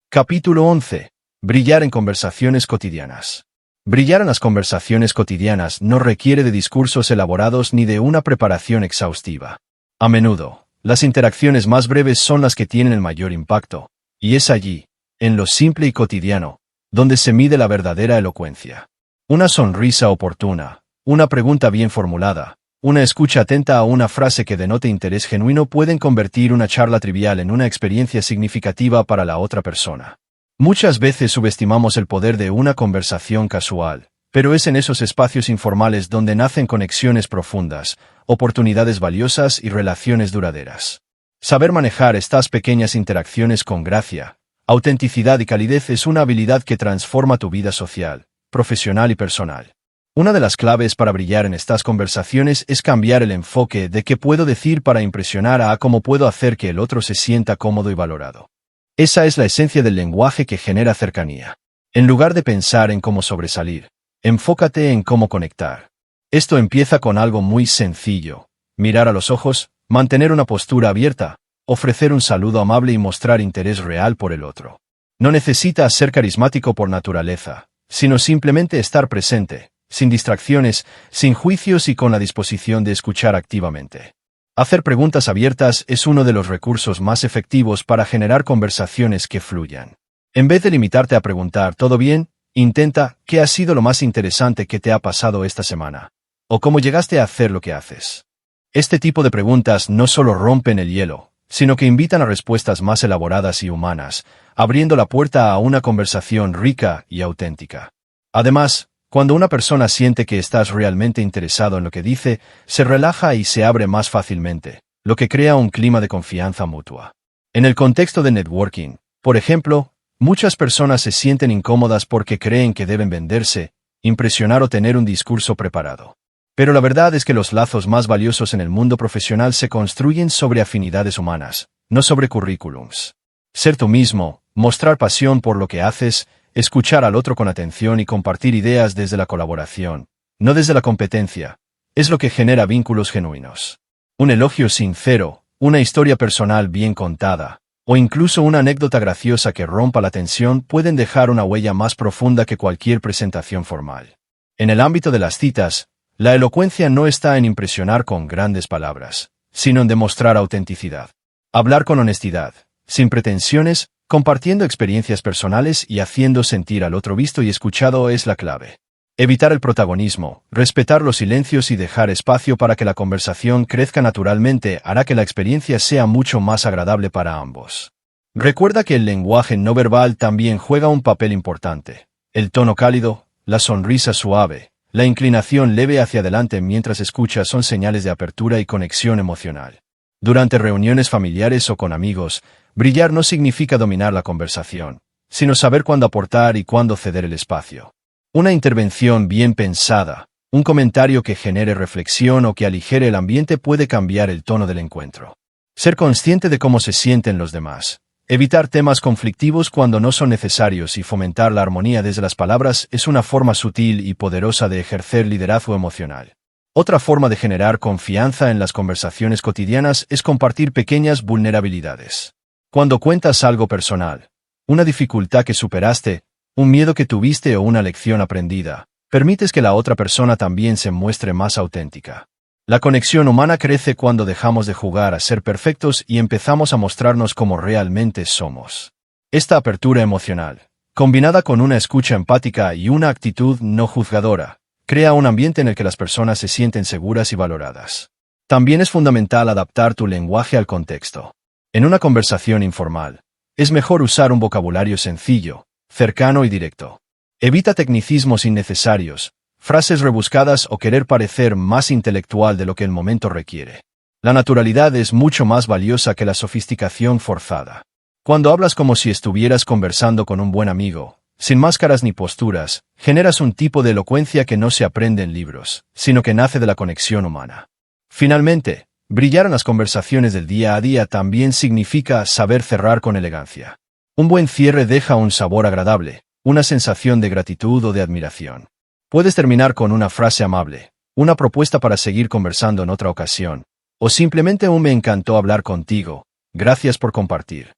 Capítulo 11. Brillar en conversaciones cotidianas. Brillar en las conversaciones cotidianas no requiere de discursos elaborados ni de una preparación exhaustiva. A menudo, las interacciones más breves son las que tienen el mayor impacto, y es allí, en lo simple y cotidiano, donde se mide la verdadera elocuencia. Una sonrisa oportuna, una pregunta bien formulada, una escucha atenta a una frase que denote interés genuino pueden convertir una charla trivial en una experiencia significativa para la otra persona. Muchas veces subestimamos el poder de una conversación casual, pero es en esos espacios informales donde nacen conexiones profundas, oportunidades valiosas y relaciones duraderas. Saber manejar estas pequeñas interacciones con gracia, autenticidad y calidez es una habilidad que transforma tu vida social, profesional y personal. Una de las claves para brillar en estas conversaciones es cambiar el enfoque de qué puedo decir para impresionar a cómo puedo hacer que el otro se sienta cómodo y valorado. Esa es la esencia del lenguaje que genera cercanía. En lugar de pensar en cómo sobresalir, enfócate en cómo conectar. Esto empieza con algo muy sencillo: mirar a los ojos, mantener una postura abierta, ofrecer un saludo amable y mostrar interés real por el otro. No necesitas ser carismático por naturaleza, sino simplemente estar presente, sin distracciones, sin juicios y con la disposición de escuchar activamente. Hacer preguntas abiertas es uno de los recursos más efectivos para generar conversaciones que fluyan. En vez de limitarte a preguntar ¿todo bien?, intenta ¿qué ha sido lo más interesante que te ha pasado esta semana? ¿O cómo llegaste a hacer lo que haces? Este tipo de preguntas no solo rompen el hielo, sino que invitan a respuestas más elaboradas y humanas, abriendo la puerta a una conversación rica y auténtica. Además, cuando una persona siente que estás realmente interesado en lo que dice, se relaja y se abre más fácilmente, lo que crea un clima de confianza mutua. En el contexto de networking, por ejemplo, muchas personas se sienten incómodas porque creen que deben venderse, impresionar o tener un discurso preparado. Pero la verdad es que los lazos más valiosos en el mundo profesional se construyen sobre afinidades humanas, no sobre currículums. Ser tú mismo, mostrar pasión por lo que haces, Escuchar al otro con atención y compartir ideas desde la colaboración, no desde la competencia, es lo que genera vínculos genuinos. Un elogio sincero, una historia personal bien contada, o incluso una anécdota graciosa que rompa la tensión pueden dejar una huella más profunda que cualquier presentación formal. En el ámbito de las citas, la elocuencia no está en impresionar con grandes palabras, sino en demostrar autenticidad. Hablar con honestidad, sin pretensiones, compartiendo experiencias personales y haciendo sentir al otro visto y escuchado es la clave. Evitar el protagonismo, respetar los silencios y dejar espacio para que la conversación crezca naturalmente hará que la experiencia sea mucho más agradable para ambos. Recuerda que el lenguaje no verbal también juega un papel importante. El tono cálido, la sonrisa suave, la inclinación leve hacia adelante mientras escuchas son señales de apertura y conexión emocional. Durante reuniones familiares o con amigos, brillar no significa dominar la conversación, sino saber cuándo aportar y cuándo ceder el espacio. Una intervención bien pensada, un comentario que genere reflexión o que aligere el ambiente puede cambiar el tono del encuentro. Ser consciente de cómo se sienten los demás, evitar temas conflictivos cuando no son necesarios y fomentar la armonía desde las palabras es una forma sutil y poderosa de ejercer liderazgo emocional. Otra forma de generar confianza en las conversaciones cotidianas es compartir pequeñas vulnerabilidades. Cuando cuentas algo personal, una dificultad que superaste, un miedo que tuviste o una lección aprendida, permites que la otra persona también se muestre más auténtica. La conexión humana crece cuando dejamos de jugar a ser perfectos y empezamos a mostrarnos como realmente somos. Esta apertura emocional, combinada con una escucha empática y una actitud no juzgadora, crea un ambiente en el que las personas se sienten seguras y valoradas. También es fundamental adaptar tu lenguaje al contexto. En una conversación informal, es mejor usar un vocabulario sencillo, cercano y directo. Evita tecnicismos innecesarios, frases rebuscadas o querer parecer más intelectual de lo que el momento requiere. La naturalidad es mucho más valiosa que la sofisticación forzada. Cuando hablas como si estuvieras conversando con un buen amigo, sin máscaras ni posturas, generas un tipo de elocuencia que no se aprende en libros, sino que nace de la conexión humana. Finalmente, brillar en las conversaciones del día a día también significa saber cerrar con elegancia. Un buen cierre deja un sabor agradable, una sensación de gratitud o de admiración. Puedes terminar con una frase amable, una propuesta para seguir conversando en otra ocasión, o simplemente un me encantó hablar contigo, gracias por compartir.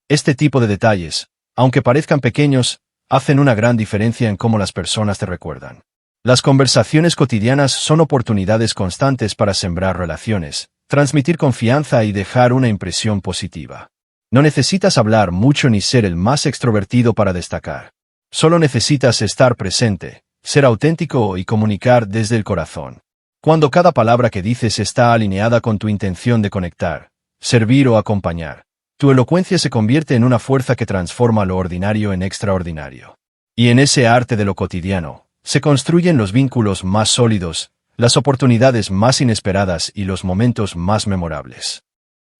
Este tipo de detalles, aunque parezcan pequeños, hacen una gran diferencia en cómo las personas te recuerdan. Las conversaciones cotidianas son oportunidades constantes para sembrar relaciones, transmitir confianza y dejar una impresión positiva. No necesitas hablar mucho ni ser el más extrovertido para destacar. Solo necesitas estar presente, ser auténtico y comunicar desde el corazón. Cuando cada palabra que dices está alineada con tu intención de conectar, servir o acompañar, tu elocuencia se convierte en una fuerza que transforma lo ordinario en extraordinario. Y en ese arte de lo cotidiano, se construyen los vínculos más sólidos, las oportunidades más inesperadas y los momentos más memorables.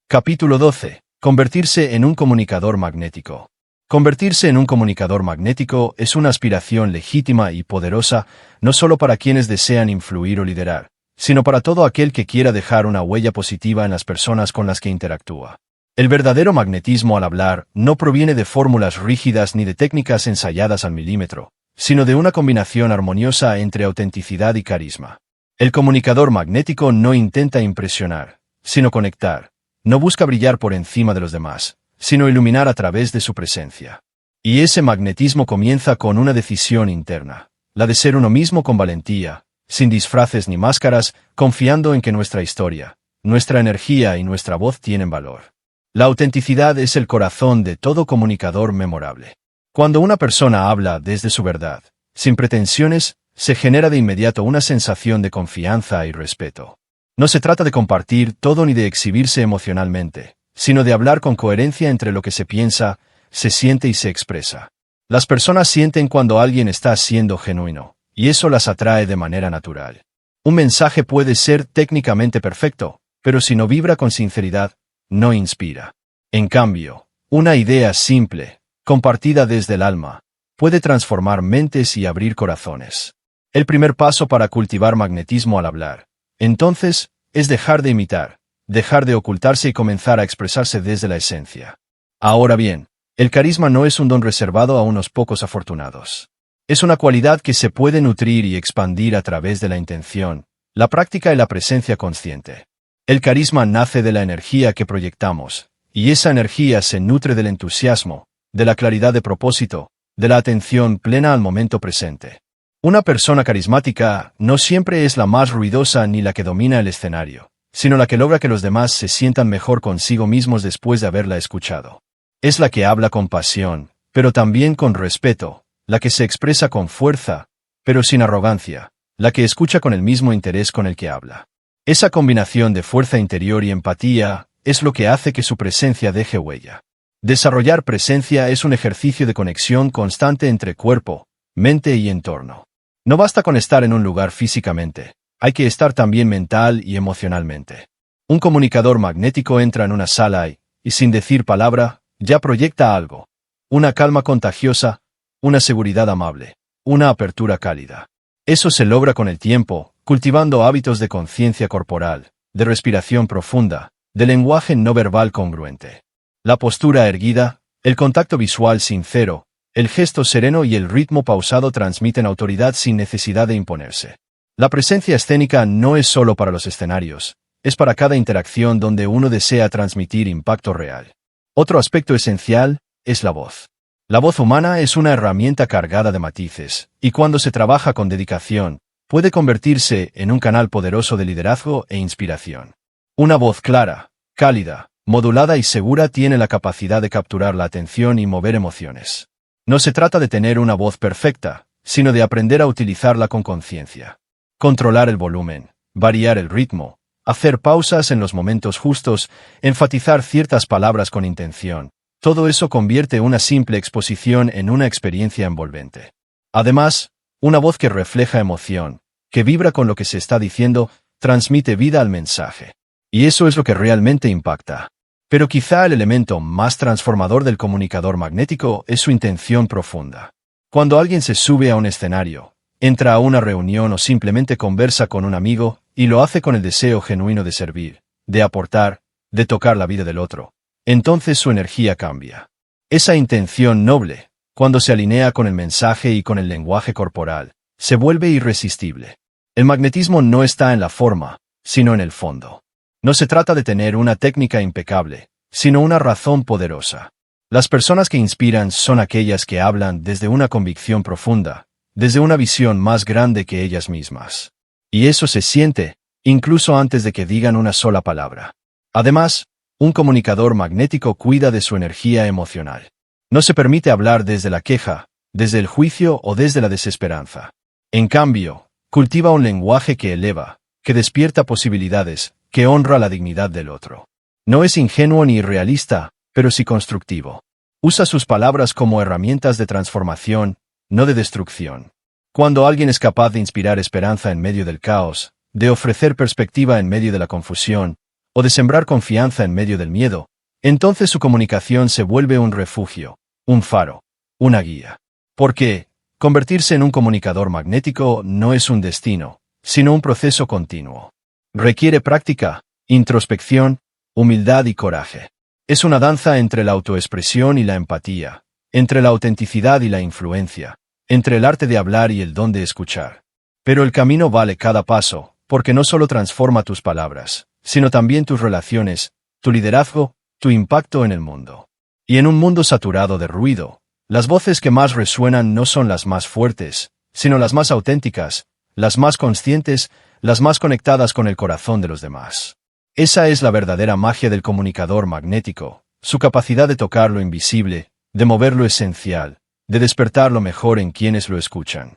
Capítulo 12. Convertirse en un comunicador magnético. Convertirse en un comunicador magnético es una aspiración legítima y poderosa, no solo para quienes desean influir o liderar, sino para todo aquel que quiera dejar una huella positiva en las personas con las que interactúa. El verdadero magnetismo al hablar no proviene de fórmulas rígidas ni de técnicas ensayadas al milímetro, sino de una combinación armoniosa entre autenticidad y carisma. El comunicador magnético no intenta impresionar, sino conectar. No busca brillar por encima de los demás, sino iluminar a través de su presencia. Y ese magnetismo comienza con una decisión interna, la de ser uno mismo con valentía, sin disfraces ni máscaras, confiando en que nuestra historia, nuestra energía y nuestra voz tienen valor. La autenticidad es el corazón de todo comunicador memorable. Cuando una persona habla desde su verdad, sin pretensiones, se genera de inmediato una sensación de confianza y respeto. No se trata de compartir todo ni de exhibirse emocionalmente, sino de hablar con coherencia entre lo que se piensa, se siente y se expresa. Las personas sienten cuando alguien está siendo genuino, y eso las atrae de manera natural. Un mensaje puede ser técnicamente perfecto, pero si no vibra con sinceridad, no inspira. En cambio, una idea simple, compartida desde el alma, puede transformar mentes y abrir corazones. El primer paso para cultivar magnetismo al hablar, entonces, es dejar de imitar, dejar de ocultarse y comenzar a expresarse desde la esencia. Ahora bien, El carisma no es un don reservado a unos pocos afortunados. Es una cualidad que se puede nutrir y expandir a través de la intención, la práctica y la presencia consciente. El carisma nace de la energía que proyectamos, y esa energía se nutre del entusiasmo, de la claridad de propósito, de la atención plena al momento presente. Una persona carismática no siempre es la más ruidosa ni la que domina el escenario, sino la que logra que los demás se sientan mejor consigo mismos después de haberla escuchado. Es la que habla con pasión, pero también con respeto, la que se expresa con fuerza, pero sin arrogancia, la que escucha con el mismo interés con el que habla. Esa combinación de fuerza interior y empatía es lo que hace que su presencia deje huella. Desarrollar presencia es un ejercicio de conexión constante entre cuerpo, mente y entorno. No basta con estar en un lugar físicamente, hay que estar también mental y emocionalmente. Un comunicador magnético entra en una sala y sin decir palabra, ya proyecta algo. Una calma contagiosa, una seguridad amable, una apertura cálida. Eso se logra con el tiempo, cultivando hábitos de conciencia corporal, de respiración profunda, de lenguaje no verbal congruente. La postura erguida, el contacto visual sincero, el gesto sereno y el ritmo pausado transmiten autoridad sin necesidad de imponerse. La presencia escénica no es solo para los escenarios, es para cada interacción donde uno desea transmitir impacto real. Otro aspecto esencial es la voz. La voz humana es una herramienta cargada de matices, y cuando se trabaja con dedicación, puede convertirse en un canal poderoso de liderazgo e inspiración. Una voz clara, cálida, modulada y segura tiene la capacidad de capturar la atención y mover emociones. No se trata de tener una voz perfecta, sino de aprender a utilizarla con conciencia. Controlar el volumen, variar el ritmo, hacer pausas en los momentos justos, enfatizar ciertas palabras con intención. Todo eso convierte una simple exposición en una experiencia envolvente. Además, una voz que refleja emoción, que vibra con lo que se está diciendo, transmite vida al mensaje. Y eso es lo que realmente impacta. Pero quizá el elemento más transformador del comunicador magnético es su intención profunda. Cuando alguien se sube a un escenario, entra a una reunión o simplemente conversa con un amigo, y lo hace con el deseo genuino de servir, de aportar, de tocar la vida del otro, entonces su energía cambia. Esa intención noble, cuando se alinea con el mensaje y con el lenguaje corporal, se vuelve irresistible. El magnetismo no está en la forma, sino en el fondo. No se trata de tener una técnica impecable, sino una razón poderosa. Las personas que inspiran son aquellas que hablan desde una convicción profunda, desde una visión más grande que ellas mismas. Y eso se siente, incluso antes de que digan una sola palabra. Además, un comunicador magnético cuida de su energía emocional. No se permite hablar desde la queja, desde el juicio o desde la desesperanza. En cambio, cultiva un lenguaje que eleva, que despierta posibilidades, que honra la dignidad del otro. No es ingenuo ni irrealista, pero sí constructivo. Usa sus palabras como herramientas de transformación, no de destrucción. Cuando alguien es capaz de inspirar esperanza en medio del caos, de ofrecer perspectiva en medio de la confusión, o de sembrar confianza en medio del miedo, entonces su comunicación se vuelve un refugio, un faro, una guía. Porque convertirse en un comunicador magnético no es un destino, sino un proceso continuo. Requiere práctica, introspección, humildad y coraje. Es una danza entre la autoexpresión y la empatía, entre la autenticidad y la influencia, entre el arte de hablar y el don de escuchar. Pero el camino vale cada paso, porque no solo transforma tus palabras, sino también tus relaciones, tu liderazgo, tu impacto en el mundo. Y en un mundo saturado de ruido, las voces que más resuenan no son las más fuertes, sino las más auténticas, las más conscientes, las más conectadas con el corazón de los demás. Esa es la verdadera magia del comunicador magnético, su capacidad de tocar lo invisible, de mover lo esencial, de despertar lo mejor en quienes lo escuchan.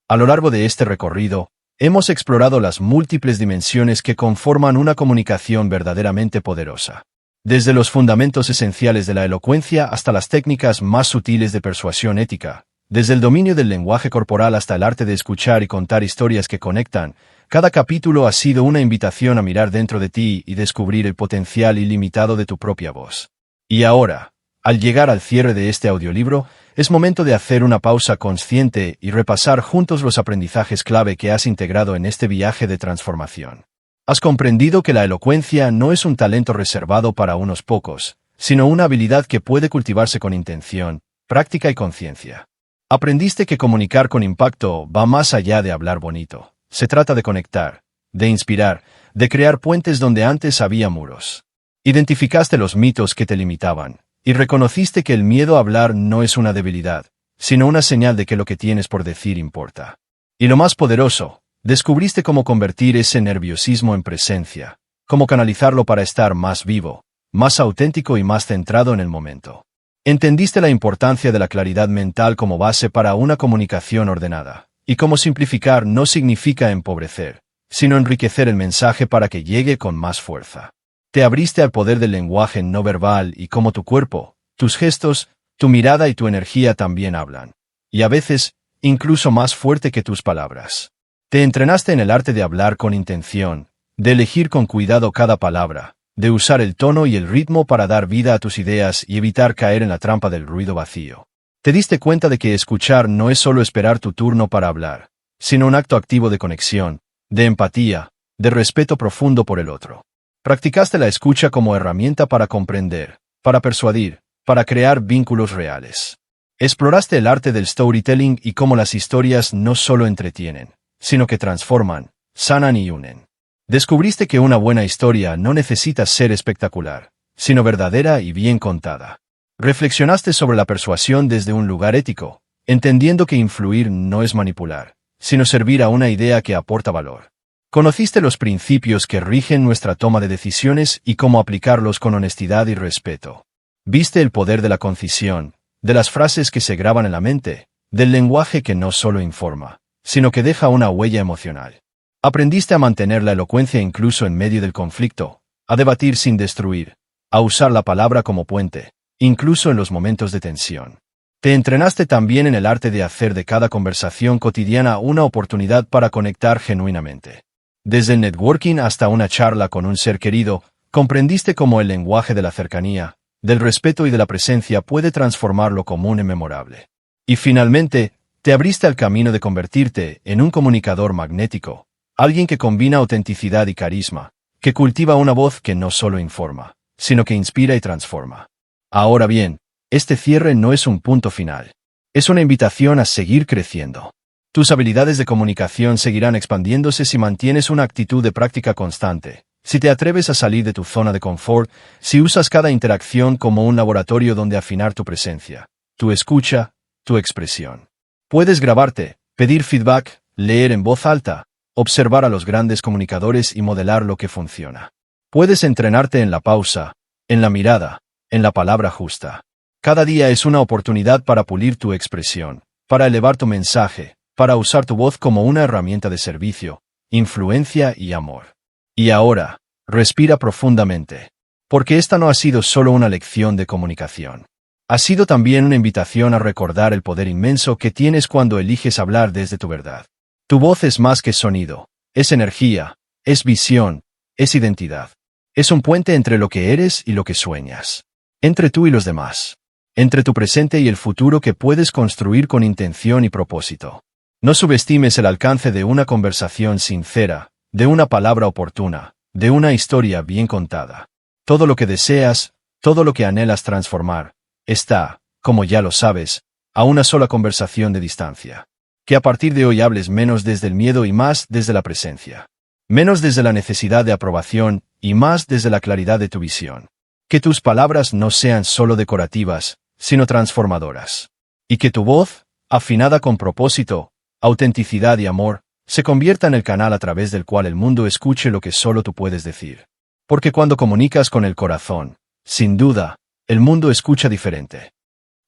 A lo largo de este recorrido, hemos explorado las múltiples dimensiones que conforman una comunicación verdaderamente poderosa. Desde los fundamentos esenciales de la elocuencia hasta las técnicas más sutiles de persuasión ética, desde el dominio del lenguaje corporal hasta el arte de escuchar y contar historias que conectan, cada capítulo ha sido una invitación a mirar dentro de ti y descubrir el potencial ilimitado de tu propia voz. Y ahora, al llegar al cierre de este audiolibro, es momento de hacer una pausa consciente y repasar juntos los aprendizajes clave que has integrado en este viaje de transformación. Has comprendido que la elocuencia no es un talento reservado para unos pocos, sino una habilidad que puede cultivarse con intención, práctica y conciencia. Aprendiste que comunicar con impacto va más allá de hablar bonito. Se trata de conectar, de inspirar, de crear puentes donde antes había muros. Identificaste los mitos que te limitaban, y reconociste que el miedo a hablar no es una debilidad, sino una señal de que lo que tienes por decir importa. Y lo más poderoso, descubriste cómo convertir ese nerviosismo en presencia, cómo canalizarlo para estar más vivo, más auténtico y más centrado en el momento. Entendiste la importancia de la claridad mental como base para una comunicación ordenada, y cómo simplificar no significa empobrecer, sino enriquecer el mensaje para que llegue con más fuerza. Te abriste al poder del lenguaje no verbal y cómo tu cuerpo, tus gestos, tu mirada y tu energía también hablan. Y a veces, incluso más fuerte que tus palabras. Te entrenaste en el arte de hablar con intención, de elegir con cuidado cada palabra, de usar el tono y el ritmo para dar vida a tus ideas y evitar caer en la trampa del ruido vacío. Te diste cuenta de que escuchar no es solo esperar tu turno para hablar, sino un acto activo de conexión, de empatía, de respeto profundo por el otro. Practicaste la escucha como herramienta para comprender, para persuadir, para crear vínculos reales. Exploraste el arte del storytelling y cómo las historias no solo entretienen, sino que transforman, sanan y unen. Descubriste que una buena historia no necesita ser espectacular, sino verdadera y bien contada. Reflexionaste sobre la persuasión desde un lugar ético, entendiendo que influir no es manipular, sino servir a una idea que aporta valor. Conociste los principios que rigen nuestra toma de decisiones y cómo aplicarlos con honestidad y respeto. Viste el poder de la concisión, de las frases que se graban en la mente, del lenguaje que no solo informa, sino que deja una huella emocional. Aprendiste a mantener la elocuencia incluso en medio del conflicto, a debatir sin destruir, a usar la palabra como puente, incluso en los momentos de tensión. Te entrenaste también en el arte de hacer de cada conversación cotidiana una oportunidad para conectar genuinamente. Desde el networking hasta una charla con un ser querido, comprendiste cómo el lenguaje de la cercanía, del respeto y de la presencia puede transformar lo común en memorable. Y finalmente, te abriste al camino de convertirte en un comunicador magnético, alguien que combina autenticidad y carisma, que cultiva una voz que no solo informa, sino que inspira y transforma. Ahora bien, este cierre no es un punto final. Es una invitación a seguir creciendo. Tus habilidades de comunicación seguirán expandiéndose si mantienes una actitud de práctica constante, si te atreves a salir de tu zona de confort, si usas cada interacción como un laboratorio donde afinar tu presencia, tu escucha, tu expresión. Puedes grabarte, pedir feedback, leer en voz alta, observar a los grandes comunicadores y modelar lo que funciona. Puedes entrenarte en la pausa, en la mirada, en la palabra justa. Cada día es una oportunidad para pulir tu expresión, para elevar tu mensaje, para usar tu voz como una herramienta de servicio, influencia y amor. Y ahora, respira profundamente. Porque esta no ha sido solo una lección de comunicación. Ha sido también una invitación a recordar el poder inmenso que tienes cuando eliges hablar desde tu verdad. Tu voz es más que sonido, es energía, es visión, es identidad. Es un puente entre lo que eres y lo que sueñas. Entre tú y los demás. Entre tu presente y el futuro que puedes construir con intención y propósito. No subestimes el alcance de una conversación sincera, de una palabra oportuna, de una historia bien contada. Todo lo que deseas, todo lo que anhelas transformar, está, como ya lo sabes, a una sola conversación de distancia. Que a partir de hoy hables menos desde el miedo y más desde la presencia. Menos desde la necesidad de aprobación y más desde la claridad de tu visión. Que tus palabras no sean solo decorativas, sino transformadoras. Y que tu voz, afinada con propósito, autenticidad y amor, se convierta en el canal a través del cual el mundo escuche lo que solo tú puedes decir. Porque cuando comunicas con el corazón, sin duda, el mundo escucha diferente.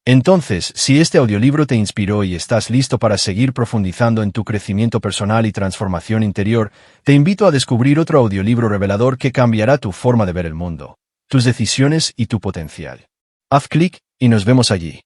Entonces, si este audiolibro te inspiró y estás listo para seguir profundizando en tu crecimiento personal y transformación interior, te invito a descubrir otro audiolibro revelador que cambiará tu forma de ver el mundo, tus decisiones y tu potencial. Haz clic y nos vemos allí.